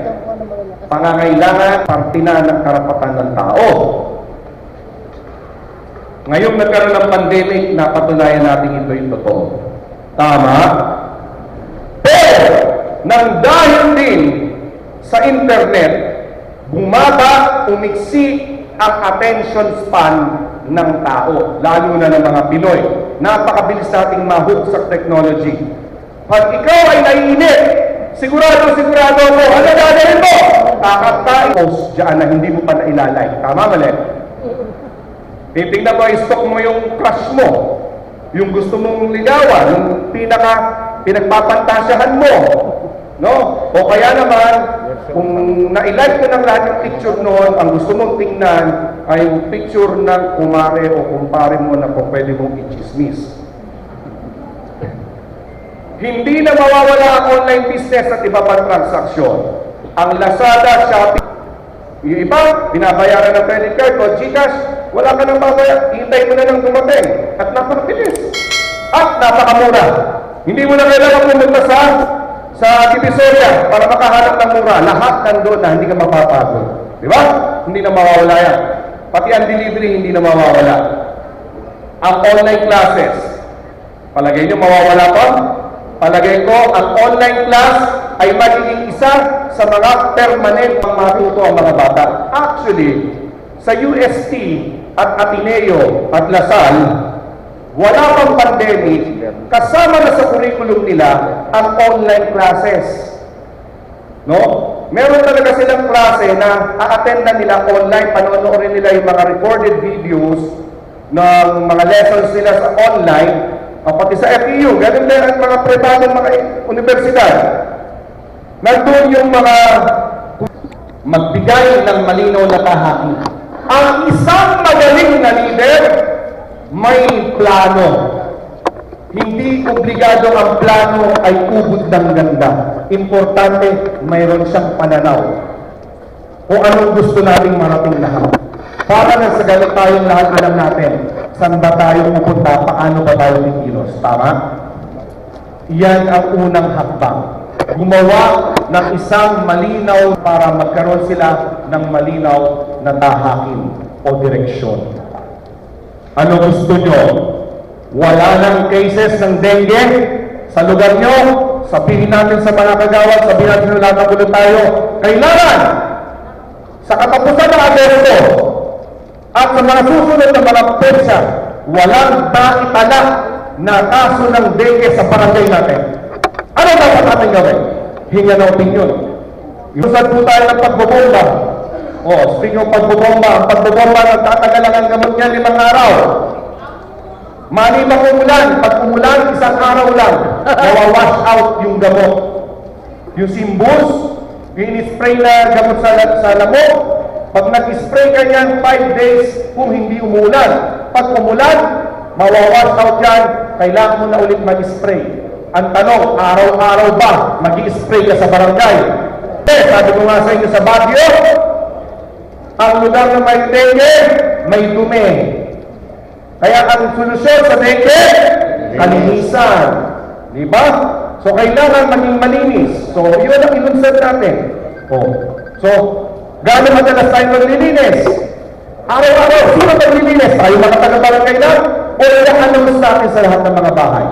pangangailangan, parte na ng karapatan ng tao. Ngayong nagkaroon ng pandemic, napatunayan natin ito yung totoo. Tama? Pero, nang dahil din sa internet, bumaba, umiksi ang attention span ng tao, lalo na ng mga Pinoy. Napakabilis nating ma-hook sa technology. Pag ikaw ay naiinip, sigurado ako, ano gagawin mo? Kakatayin post dyan na hindi mo pa nailalike. Tama, mali? Titignan mo, i-stock mo yung crush mo, yung gusto mong ligawan, yung pinagpapantasyahan mo. No? O kaya naman, kung na-like ko ng lahat yung picture noon, ang gusto mong tingnan ay yung picture ng kumare o kumpare mo na kung pwede mong i-chismis. Hindi na mawawala ang online business at iba pang transaksyon. Ang Lazada, Shopee, yung iba, binabayaran ng credit card o GCash, wala ka nang babayad, hintay mo na lang dumating. At napakabilis. At napakamura. Hindi mo na kailangan pumunta sa Divisoria para makahanap ng mura. Lahat nandun na hindi ka mapapagod. Di ba? Hindi na mawawala yan. Pati ang delivery, hindi na mawawala. Ang online classes, palagay nyo mawawala pa? Palagay ko, ang online class ay magiging isa sa mga permanent pang matuto ang mga bata. Actually, sa UST at Ateneo at Lasal, wala pang pandemic, kasama na sa curriculum nila ang online classes. No? Meron talaga silang klase na a-attendan nila online, panonoorin nila yung mga recorded videos ng mga lessons nila sa online, pati sa FEU, ganun din ang mga pribadong mga universidad. Nandun yung mga magbigay ng malinaw na tahaking. Ang isang magaling na leader, may plano. Hindi obligado ang plano ay ubod ng ganda. Importante, mayroon siyang pananaw. Kung anong gusto nating marating lahat. Para na sa ganit tayong lahat alam natin, saan ba tayo pupunta, paano ba tayo kikilos. Tama? Yan ang unang hakbang. Gumawa ng isang malinaw para magkaroon sila ng malinaw na tahakin o direksyon. Ano gusto nyo? Wala nang cases ng dengue sa lugar nyo? Sabihin natin sa mga kagawad, sabihin natin na nakagulo tayo. Kailangan sa katapusan ng Agosto at sa mga susunod na mga petsa, walang naitala na kaso ng dengue sa barangay natin. Ano dapat natin gawin? Hinga ng opinion. Iusad po tayo ng pagbobomba. Speaking of pagbobomba, ang pagbobomba nagtatagal lang ang gamot niya 5 araw. Malimang umulan, pag umulan, 1 araw lang, mawawash out yung gamot. Yung Simbus, yung in-spray na gamot sa lamok, pag nag-spray ka niyan 5 days kung hindi umulan, Pag umulan, mawawash out yan, kailangan mo na ulit mag-spray. Ang tanong, araw-araw ba mag-i-spray ka sa barangay? Sabi ko nga sa inyo sa Baguio, ang lugar na may dengue, may dumi. Kaya ang solusyon sa dengue, kalinisan. Diba? So, kailangan maging malinis. So, yun ang ilunsad natin. So, gano'n madalas tayo maglilinis? Araw-araw, sino maglilinis? Tayo mga taga-barangay lang? O i-announce natin sa lahat ng mga bahay?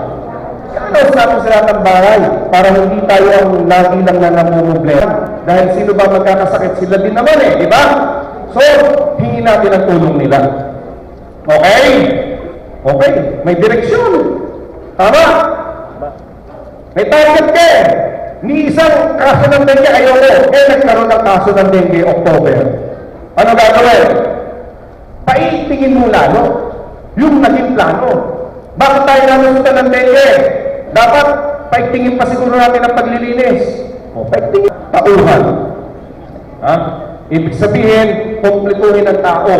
I-announce natin sa lahat ng bahay para hindi tayo ang lagi lang na namumblema. Dahil sino ba magkakasakit? Sila din naman eh, di ba? So, hingi natin ang tulong nila. Okay? Okay, may direksyon. Tama? May target ka eh. Ni isang kaso ng dengue ayaw mo. Nagkaroon ng kaso ng dengue October. Ano gagawin? Paitingin mo lalo yung naging plano. Bakit tayo nalusutan ng dengue? Dapat paitingin pa siguro natin ang paglilinis. Paitingin. Tauhan. Ibig sabihin, kumpletuhin ang tao.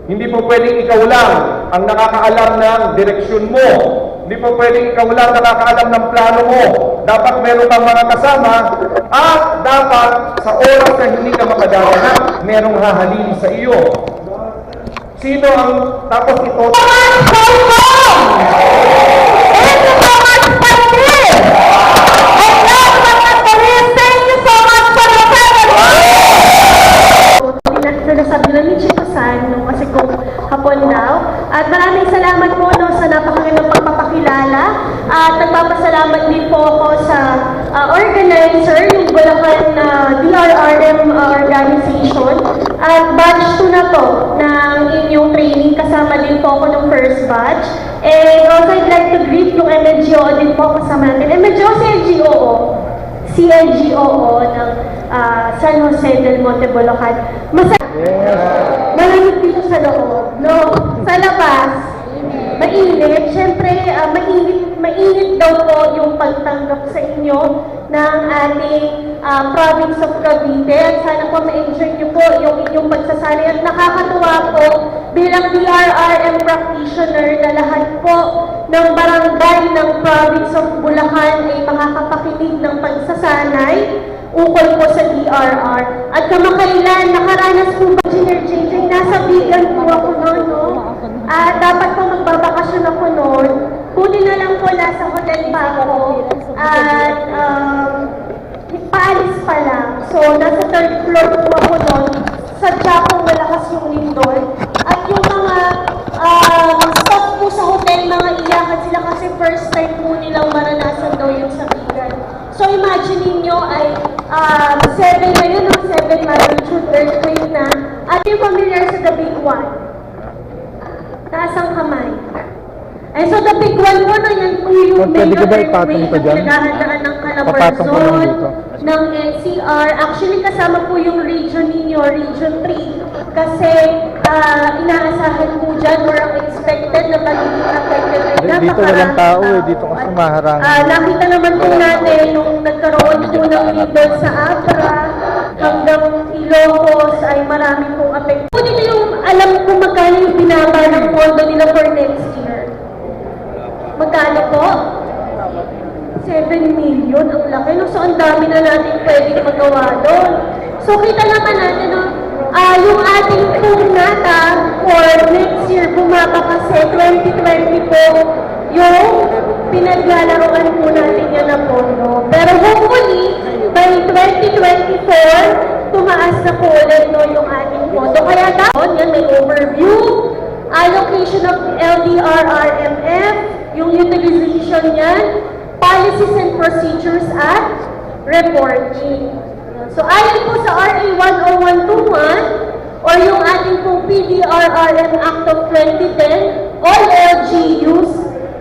Hindi po pwedeng ikaw lang ang nakakaalam ng direksyon mo. Hindi po pwedeng ikaw lang nakakaalam ng plano mo. Dapat meron kang mga kasama at dapat sa oras na hindi ka makadalahan, merong hahalili sa iyo. Sino ang tapos ito? Sinasabi lang ni Chico San nung kasi kung hapon daw. At maraming salamat po no, sa napakagandang pagpapakilala. At nagpapasalamat din po ako sa organizer, yung Bulacan DRRM organization. At batch 2 na to ng inyong training. Kasama din po ako ng first batch. And also I'd like to greet yung MNGO din po kasama natin. MNGO, CNGOO ng San Jose del Monte, Bulacan. Malamig dito sa loob, no? Sa labas, mainit. Siyempre, mainit daw po yung pagtanggap sa inyo ng ating province of Cavite. At sana po ma-enjoy niyo po yung inyong pagsasali. At nakakatuwa po bilang DRRM practitioner na lahat po ng barangay ng province of Bulacan ay makakapakinig ng pagsasanay ukol po sa DRR. At kamakailan, nakaranas po ba, Engineer JJ, nasa Bigan po ako noon, no? At dapat po magbabakasyon ako noon. Buti na lang po, nasa hotel pa ako. At paalis pa lang. So, nasa 3rd floor po ako noon. Sadya po malakas yung lindol. At yung mga staff po sa hotel, mga iyakan sila kasi first time po nilang maranasan daw yung sa Bigan. So imagine ninyo ay 7 na yun, 7 magnitude earthquake na. At yung familiar sa the big one, taas ang kamay. And so the big one po na yan po yung major earthquake na pinaghahandaan ng Calabarzon, ng NCR. Actually kasama po yung region ninyo, Region 3. Kasi inaasahan po dyan or ang expected na magiging affected ay napakaraming dito walang tao dito kasi maharang. Nakita naman po natin nung nagkaroon po ng lindol sa Abra hanggang Ilocos ay marami pong affected. Kung dito yung alam ko magkano yung binaba ng pondo nila for next year. Magkano po? 7 million, ang laki. No? So, ang dami na natin pwedeng magawa doon. So, kita naman natin, no? Yung ating pong nata for next year, bumaba kasi 2020 po yung pinaglalaroan po natin yan na pondo. Pero hopefully, by 2024, tumaas na po ulit no, yung ating pondo. Kaya dapat yan, may overview, allocation of LDRRMF, yung utilization yan, policies and procedures at reporting. So, ayon po sa RA 10121 or yung ating pong PDRRM Act of 2010, all LGUs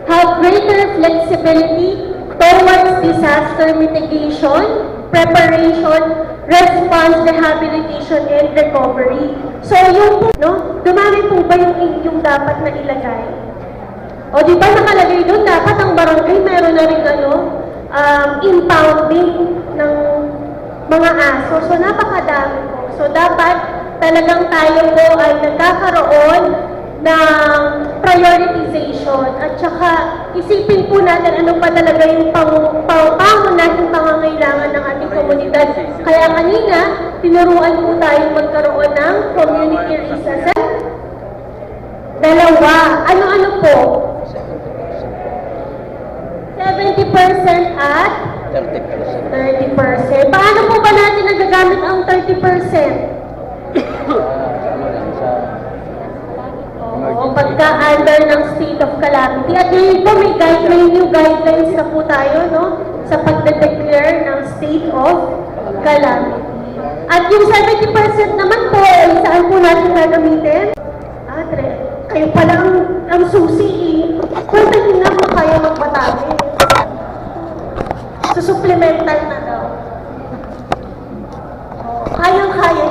have greater flexibility towards disaster mitigation, preparation, response, rehabilitation, and recovery. So, yung po, no, dumami po ba yung dapat na ilagay? O di ba nakalagay doon, dapat ang barangay meron na rin impounding ng mga aso. So napakadami po. So dapat talagang tayo po ay nagkakaroon ng prioritization at saka isipin po natin ano pa talaga yung pangunahing pangangailangan ng ating komunidad. Kaya kanina, tinuruan po tayong magkaroon ng community risk assessment. Dalawa, ano-ano po? 70% at 30%. Paano po ba natin nagagamit ang 30%? Oo, pagka under ng state of calamity. At ngayon po may new guidelines na po tayo, no? Sa pagde-declare ng state of calamity. At yung 70% naman po, saan po natin gagamitin? Kayo pala ang susi eh. Kung hindi nga po kaya magbatami. So, supplemental na daw. Kayang-kaya.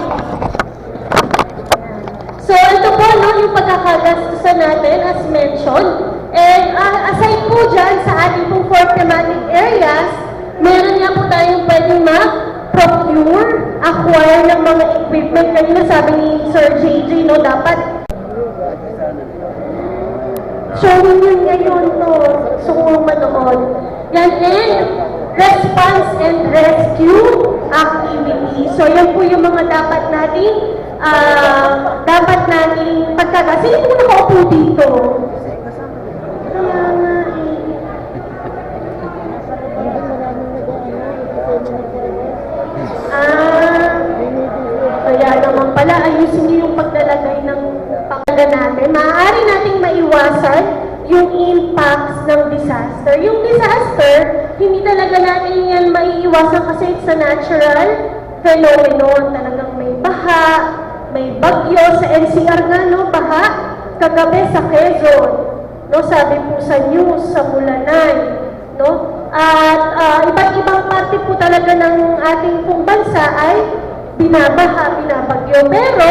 So, ito po, no, yung pagkakagastusan natin, as mentioned. And aside po dyan, sa ating pong 4 thematic areas, meron nga po tayong pwedeng procure, acquire ng mga equipment. Kanina sabi ni Sir JJ, no, dapat showing yun ngayon, no, gusto ko manood. Yan, and response and rescue activity. So, yan po yung mga dapat nating pagkaka. Sino po nakaupo dito? Kaya nga kaya naman pala, ayusin niyo yung paglalagay ng pangalan natin. Maaari nating maiwasan yung impacts ng disaster. Yung disaster, hindi talaga natin yan maiiwasan kasi it's a natural phenomenon. Talagang may baha, may bagyo sa NCR nga, no? Baha, kagabi sa Quezon. No? Sabi po sa news, sa Bulanay. No? At iba't ibang parte po talaga ng ating pong bansa ay binabaha, binabagyo. Pero,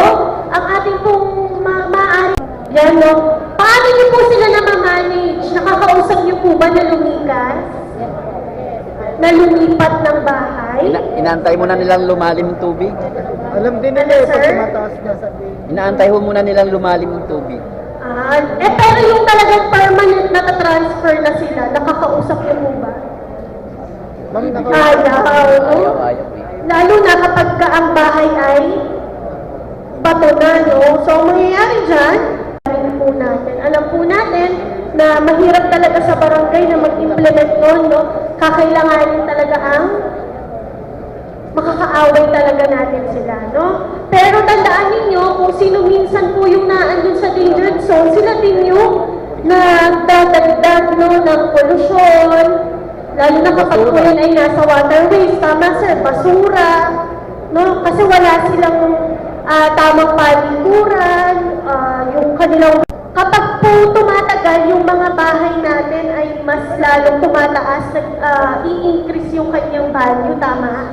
ang ating pong maaari, yan, no? Paano niyo po sila na-manage? Nakakausap niyo po ba na lumikas? Na lumipat ng bahay? Inaantay muna nilang lumalim ng tubig. Alam din nila eh, pag tumataas na sa Inaantay ho muna nilang lumalim ng tubig. Pero yung talagang permanent na transfer na sila, nakakausap niyo po ba? Ayaw eh. Lalo na kapag ang bahay ay bato na, no? So, ang mangyayari dyan, alam po natin na mahirap talaga sa barangay na mag-implement nun, no? Kakailanganin talaga ang makakaaway talaga natin sila, no? Pero tandaan ninyo, kung sino minsan po yung naandun sa danger zone, sila din yung nagdadagdag, no, ng polusyon, lalo na kapag po yan ay nasa waterways, tama sir, basura, no? Kasi wala silang tamang palikuran, yung kanilang... Kapag po tumatagal, yung mga bahay natin ay mas lalong tumataas, i-increase yung kanyang value, tama?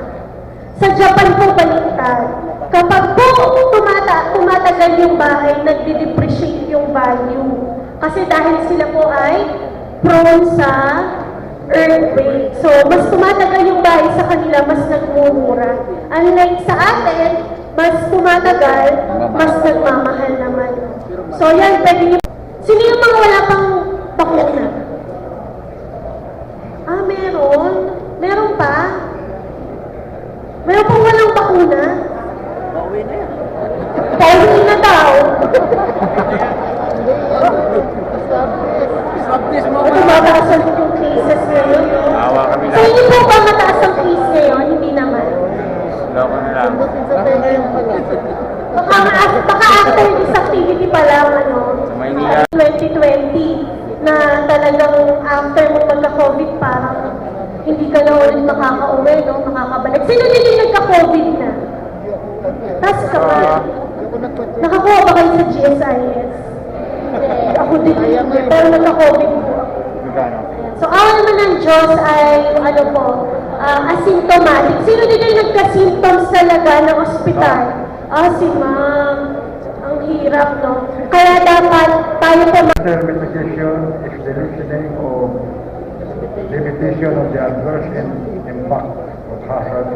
Sa Japan po baliktad. Kapag po tumatagal yung bahay, nagde-depreciate yung value. Kasi dahil sila po ay prone sa earthquake. So, mas tumatagal yung bahay sa kanila, mas nagmumura. Unlike sa atin, mas tumatagal, mas nagmamahal naman. So, yan, pwede niyo. Sino yung mga wala pang bakuna? Meron. Meron pa? Meron pang walang bakuna? Pauwi na yan. Pauwi na daw. Tumataas yung cases ngayon. So, hindi po ba mataas ang case ngayon? Hindi naman. Baka after this activity pa lang, 2020, na talagang after mo magka-COVID, parang hindi ka na ulit makaka-uwi, no? Makakabalik. Sino din yung nagka-COVID na? Tapos ka ba? Nakakuha ba kayo sa GSIS? Ako din. Pero nagka-COVID po. So, awan naman ng Diyos ay, asymptomatic. Sino din yung nagka-symptoms talaga ng ospital? Si ma'am. Ang hirap, no? Kaya dapat tayo po Mitigation is the loosening of limitation of the adverse impact of hazard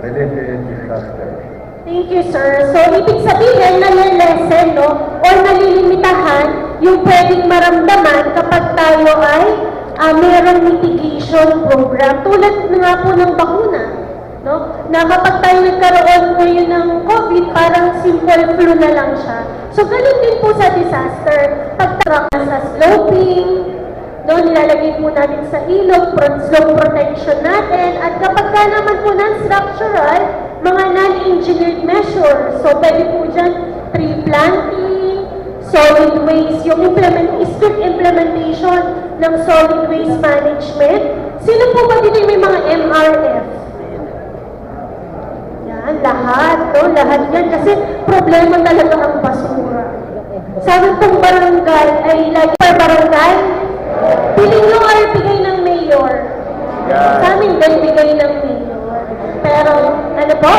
related disasters. Thank you, sir. So, ibig sabihin, nalilesen, no? Or nalilimitahan yung pwedeng maramdaman kapag tayo ay mayroong mitigation program. Tulad na nga po ng bakuna, no? Na kapag tayo nagkaroon ngayon ng COVID, parang simple flu na lang siya. So, ganun din po sa disaster. Pagtara sa sloping, no, nilalagay po natin sa ilog, slope protection natin, at kapag ka naman po non-structural, mga non-engineered measures. So, pwede po dyan tree planting, solid waste, yung strict implementation ng solid waste management. Sino po ba dito may mga MRF? Yan, lahat, no? Lahat yan. Kasi problema talaga ang basura. Sa amin pong barangay ay lagi per barangay, piling nyo ay bigay ng mayor. Sa amin din bigay ng mayor. Pero, ano po?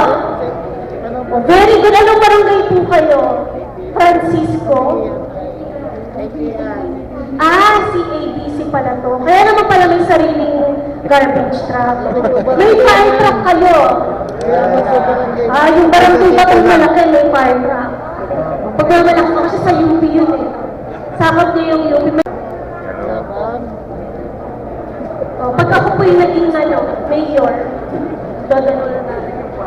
Very good. Anong barangay po kayo? Francisco? Si ABC pala to. Kaya naman pala may sariling garbage truck. May fire truck kayo. Yung barangay ba kung malaki, may fire truck. Pag malaki ko kasi sa UP yun eh. Sakot niya yung UP. Pag ako po yung naging mayor,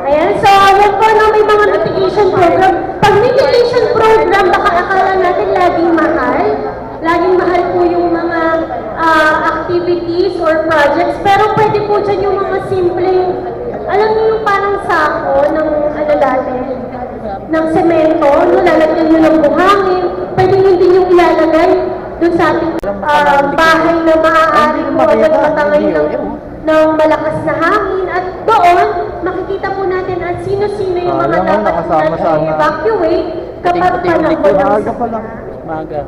ayan, so yan po no, may mga mitigation program. Pag mitigation program, baka akala natin laging mahal. Laging mahal po yung mga activities or projects. Pero pwede po dyan yung mga simpleng, alam niyo yung parang sako ng dati, ng semento, no, lalagyan nyo ng buhangin. Pwede nyo din yung ilalagay dun sa ating bahay na maaari po agad matangay ng malakas na hangin. At doon, makikita po natin at sino-sino yung mga dapat natin evacuate kapag panahon ng sakuna. Maaga.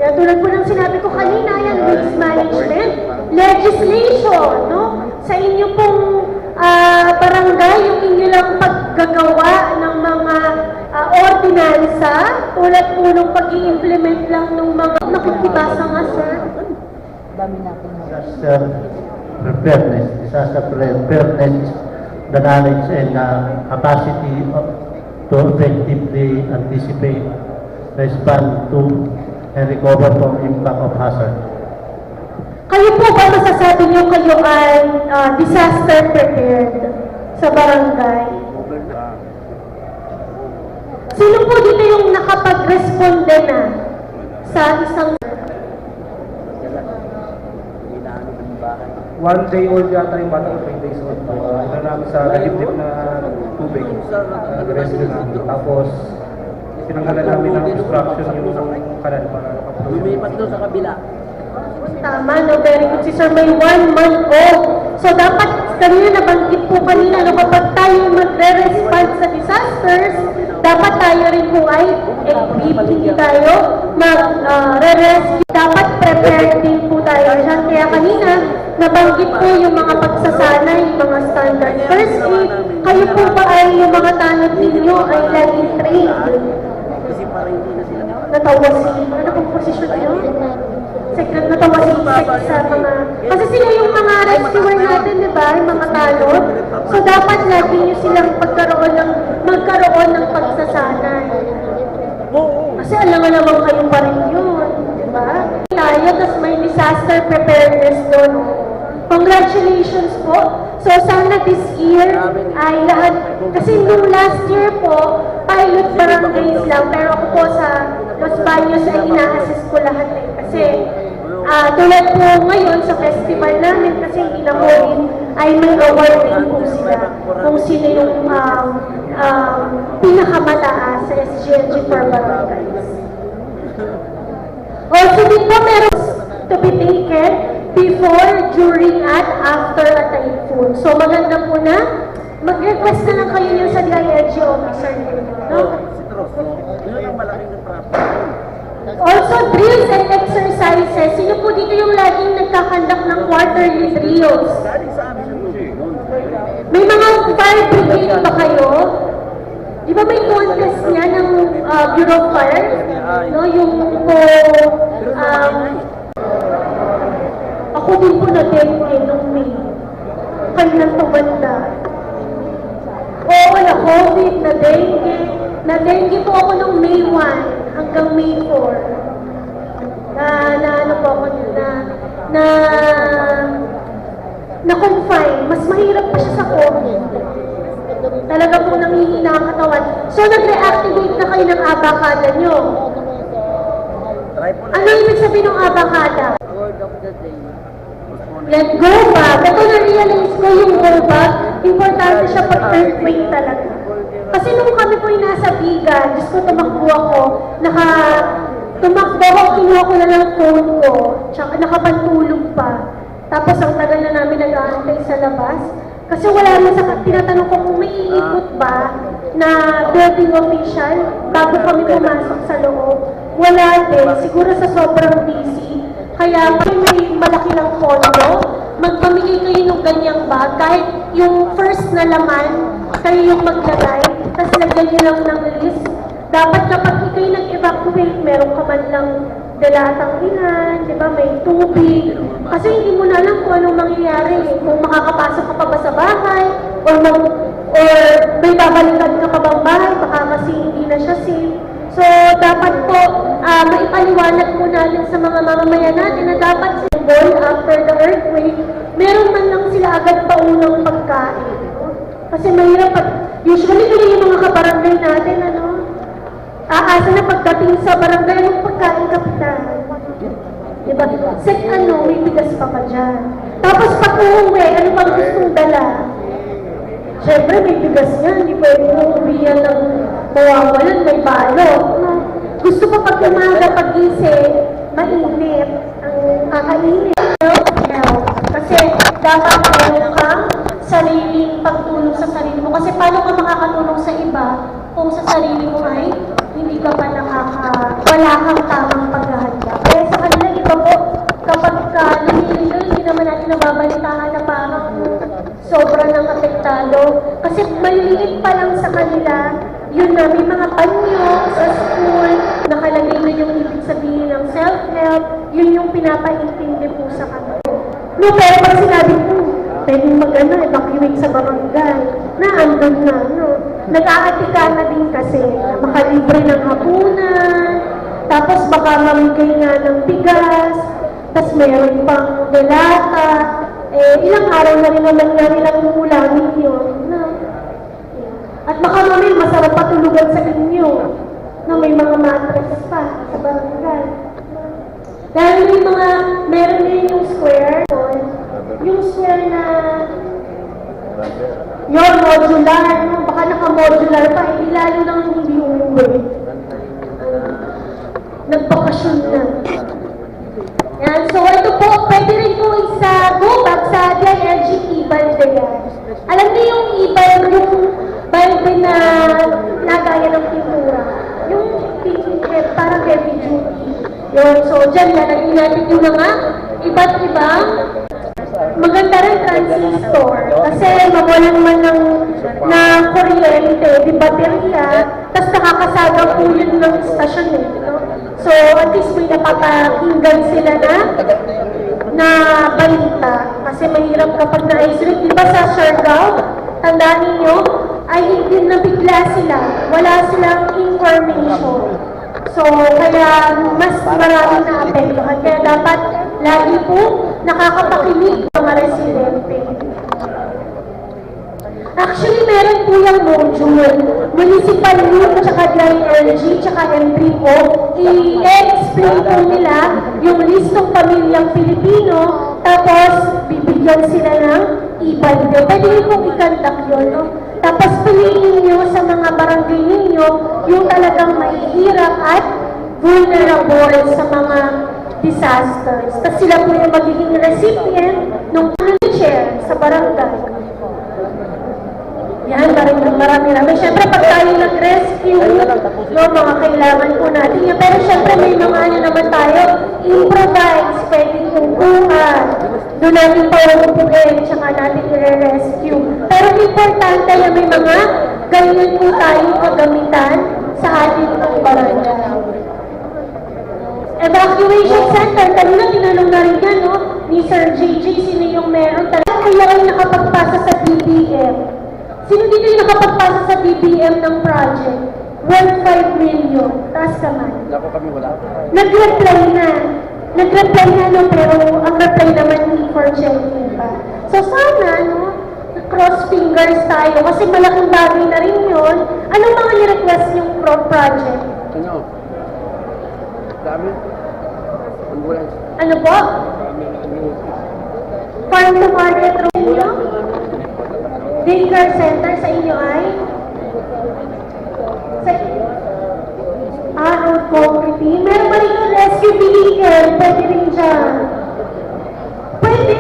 Kaya tulad po ng sinabi ko kanina, yan, waste management, legislation, no? Sa inyo pong barangay, yung inyo lang paggagawa ng mga ordinansa, tulad po ng pag-i-implement lang ng mga nakikibasa nga, sir. Disaster preparedness, the knowledge and capacity to effectively anticipate, respond to, and recover from impact of hazard. Kayo po ba masasabi niyo kayo ay disaster prepared sa barangay? Sino po dito yung nakapag-responde na sa isang... 1 day old yata yung bata, 3 days old po. Ito namin sa kadip-dip na tubig. Rescue namin. Tapos, tinanggalan namin ng obstruction yung kanal para nakapag-rescue. Lumipat doon sa kabila. Tama, no? Very good si sir. May 1 month old. So, dapat kanina, nabanggit po kanina, no, kapag tayo magre-respond sa disasters, dapat tayo rin po ay equipped, hindi tayo mag-re-rescue. Dapat prepared din po tayo dyan. Kaya kanina, nabanggit po yung mga pagsasanay, yung mga standard first aid. Kayo po ba ay yung mga tanod ninyo ay laging trained? Kasi parang hindi na sila. Natawa si, ano pong posisyon yun? Secret na tawa si sa mga, kasi sila yung mga rescuer natin, di ba? Yung mga tanod. So, dapat lagi nyo silang magkaroon ng pagsasanay. Kasi alam nga naman kayo pa rin yun, di ba? Tayo, tapos may disaster preparedness doon. Congratulations po. So, sana this year ay lahat, kasi nung last year po, pilot barangays lang, pero ako po sa Los Baños ay ina-assist ko lahat eh. Kasi, tulad po ngayon sa festival namin, kasi hindi na COVID, ay may award din po sila kung sino yung pinakamataas sa SGNG for barangays. Also din po meron to be taken before, during, at after a typhoon. So maganda po na mag-request na lang kayo yung sa DILG officer nyo. No? Yun ang malaking problem. Also, drills and exercises. Sino po dito yung laging nagkakandak ng quarterly drills? May mga fire brigade ba kayo? Di ba may contest niya ng Bureau of Fire? No, yung po, ako din po na-dengue nung May. Kanilang tumanda. Oo, COVID, na dengue. Na dengue po ako nung May 1 hanggang May 4. Na ano po ako na confine. Mas mahirap pa siya sa COVID. Talaga po nanghihina ang katawan. So, nag-reactivate na kayo ng abakada nyo. Ano ibig sabihin ng abakada? Word of the day. Yan, go back. Ito na-realize ko yung go back. Importante siya pag earthquake talaga. Kasi nung kami po yung nasa Bigan, Diyos ko, tumakbo ako, tumakbo ako, kinuha ko na lang phone ko, tsaka nakapantulog pa. Tapos ang tagal na namin nag-aantay sa labas. Kasi wala na sa tinatanong ko kung may iikot ba na building official bago kami pumasok sa loob. Wala din. Siguro sa sobrang busy. Kaya may malaki ng pondo, magpamigay kayo ng ganyang bag. Kahit yung first na laman, kayo yung maglagay. Tapos lagyan nyo lang ng list. Dapat kapag kayo nag-evacuate, meron ka man lang dalatang bilan, di ba, may tubig. Kasi hindi mo na alam kung anong mangyayari. Kung makakapasok ka pa ba sa bahay, or may babalikan ka pa bang bahay, baka kasi hindi na siya safe. So, dapat po, maipaliwanag po natin sa mga mamamayan natin na dapat symbol after the earthquake, meron man lang sila agad paunang pagkain. Kasi mahirap usually yung mga kabarangay natin, aasa na pagdating sa barangay ng pagkain kapitan. Diba? Set may bigas pa dyan. Tapos pag uuwi, ano pang gustong dala? Siyempre, may bigas yan. Hindi pwede mo uwihan ng mawawalan, may balot. Gusto pa pag umaga, pag-isip, mainit ang kakainit. Kasi dapat meron kang sariling pagtulong sa sarili mo. Kasi paano ka makakatulong sa iba kung sa sarili mo ay hindi ka pa wala kang tamang paghahanda. Kaya sa kanila, iba po, kapag lumililo, hindi naman natin nababalitaan na parang sobra ng apektado. Kasi maliliit pa lang sa kanila, yun na, may mga panyo sa school, nakalagay na yung ibig sabihin ng self-help, yun yung pinapaintindi po sa kanila. No, pero pag sinabi ko, pwedeng evacuate sa barangay, na andun na, nag-aatika na din kasi, makalibre ng hapunan, tapos baka mamigay nga ng bigas, tapos mayroon pang delata, ilang araw na rin naman nga nilang uulamin yun, At baka mamaya masarap patulugan sa inyo, na may mga mattress pa sa barangay. Dahil meron din yung square, na yung modular, baka naka-modular pa, lalo lang hindi umuwi. Nagbakasyon na. Yan, so ito po, pwede rin po go back sa DILG e-balde yan. Alam niyo yung e-balde, yung balde na lagaya ng pintura. Yung parang heavy duty. Yun, so dyan, lalagyan natin yung mga iba't ibang maganda rin transistor kasi mawalan man ng kuryente, di baterya, tapos nakakasagang po yun ng istasyon So, at least may napapakinggan sila na balita. Kasi mahirap kapag na-isolate. Diba sa Siargao, tandaan ninyo, ay hindi nabigla sila. Wala silang information. So, kaya mas marami na apektuhan. Kaya dapat lagi po nakakapakinig mga residente. Actually, meron po yung module. Municipal Youth, tsaka DILG, tsaka M3 po. I-explain po nila yung listong pamilyang Pilipino, tapos bibigyan sila ng e-balde. Pwede nyo pong i-contact yun, Tapos piliin nyo sa mga barangay ninyo yung talagang mahihirap at vulnerable sa mga disasters. Tapos sila po yung magiging recipient ng chair sa barangay. Yan, marami. Siyempre, pag tayo nag-rescue, mga kailangan po natin yan. Pero siyempre, may mga naman tayo, improvise, pwedeng tungkuhan. Doon natin pauupuin, tsaka natin i-rescue. Pero importante na may mga ganyan po tayong kagamitan sa ating barangay. Evacuation center, kanina tinanong na rin yan, ni Sir JJ, sino yung meron. Kaya kayo nakapagpasa sa DBM. Sino dito yung nakapagpasa sa DBM ng project, worth 5 million, taas kamay. Wala po kami, wala. Nag-reply na. Nag-reply na, no, pero ang reply naman hindi for checking pa. So sana, no, cross fingers tayo kasi malaking bagay na rin yun. Anong mga ni-request yung project? Ano? Dami. Ambulance. Ano po? Farm to market room nyo? Daycare center sa inyo ay? Road concrete. Meron ba rin yung rescue vehicle? Pwede rin dyan. Pwede.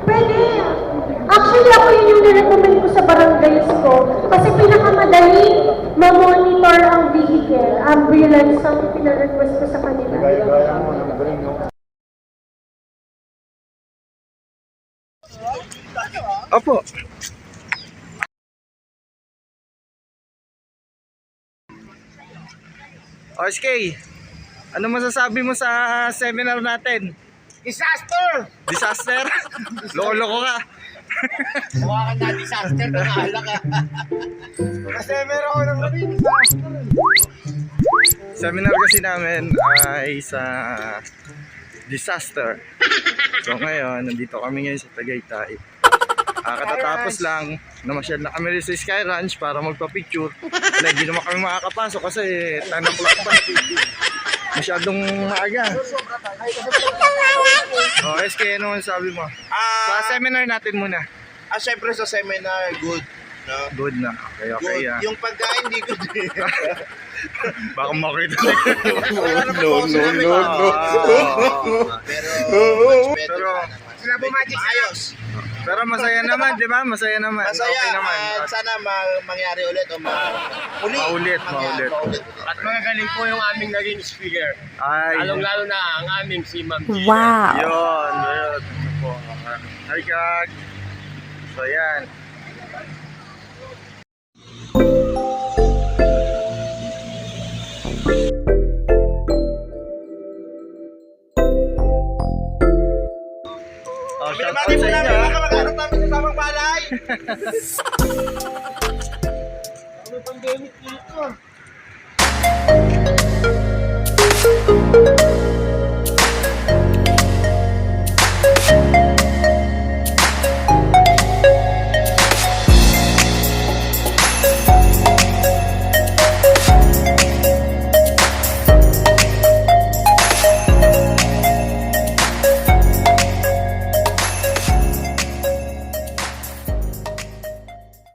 Pwede. Actually, ako yun yung nirecommend ko sa barangays ko. Kasi pinakamadali ma-monitor ang vehicle. Ambulance ang pinarequest ko sa kanila. Opo. OSK, ano masasabi mo sa seminar natin? Disaster! Disaster? Loko-loko ka. Mukha ka na disaster, nakahala ka. Kasi meron ako ng disaster. Seminar kasi namin ay sa disaster. So ngayon, nandito kami ngayon sa Tagaytay. Katatapos lang, namasyal na kami rin sa Sky Ranch para magpa-picture. Wala, hindi naman kami makakapasok kasi 10 o'clock pa. Masyadong maaga. SK, ano ang sabi mo? Sa seminar natin muna. Siyempre sa seminar, good. No? Good na. Okay, okay. Good. Yung pagkain, di good. Baka makita. No. Pero, Pero, ayos. pero masaya naman, di ba? Masaya naman. Masaya, Okay naman. sana mangyari ulit o Maulit. At magagaling po yung aming naging speaker. Ay. Lalong-lalo na ang aming si Ma'am Gina. Wow! Yun. Ito po. Hi, Kag. So, yan. Oh, shout out sa inyo, ha? Mag-arap namin sa samang palay. Ano pandemic dito?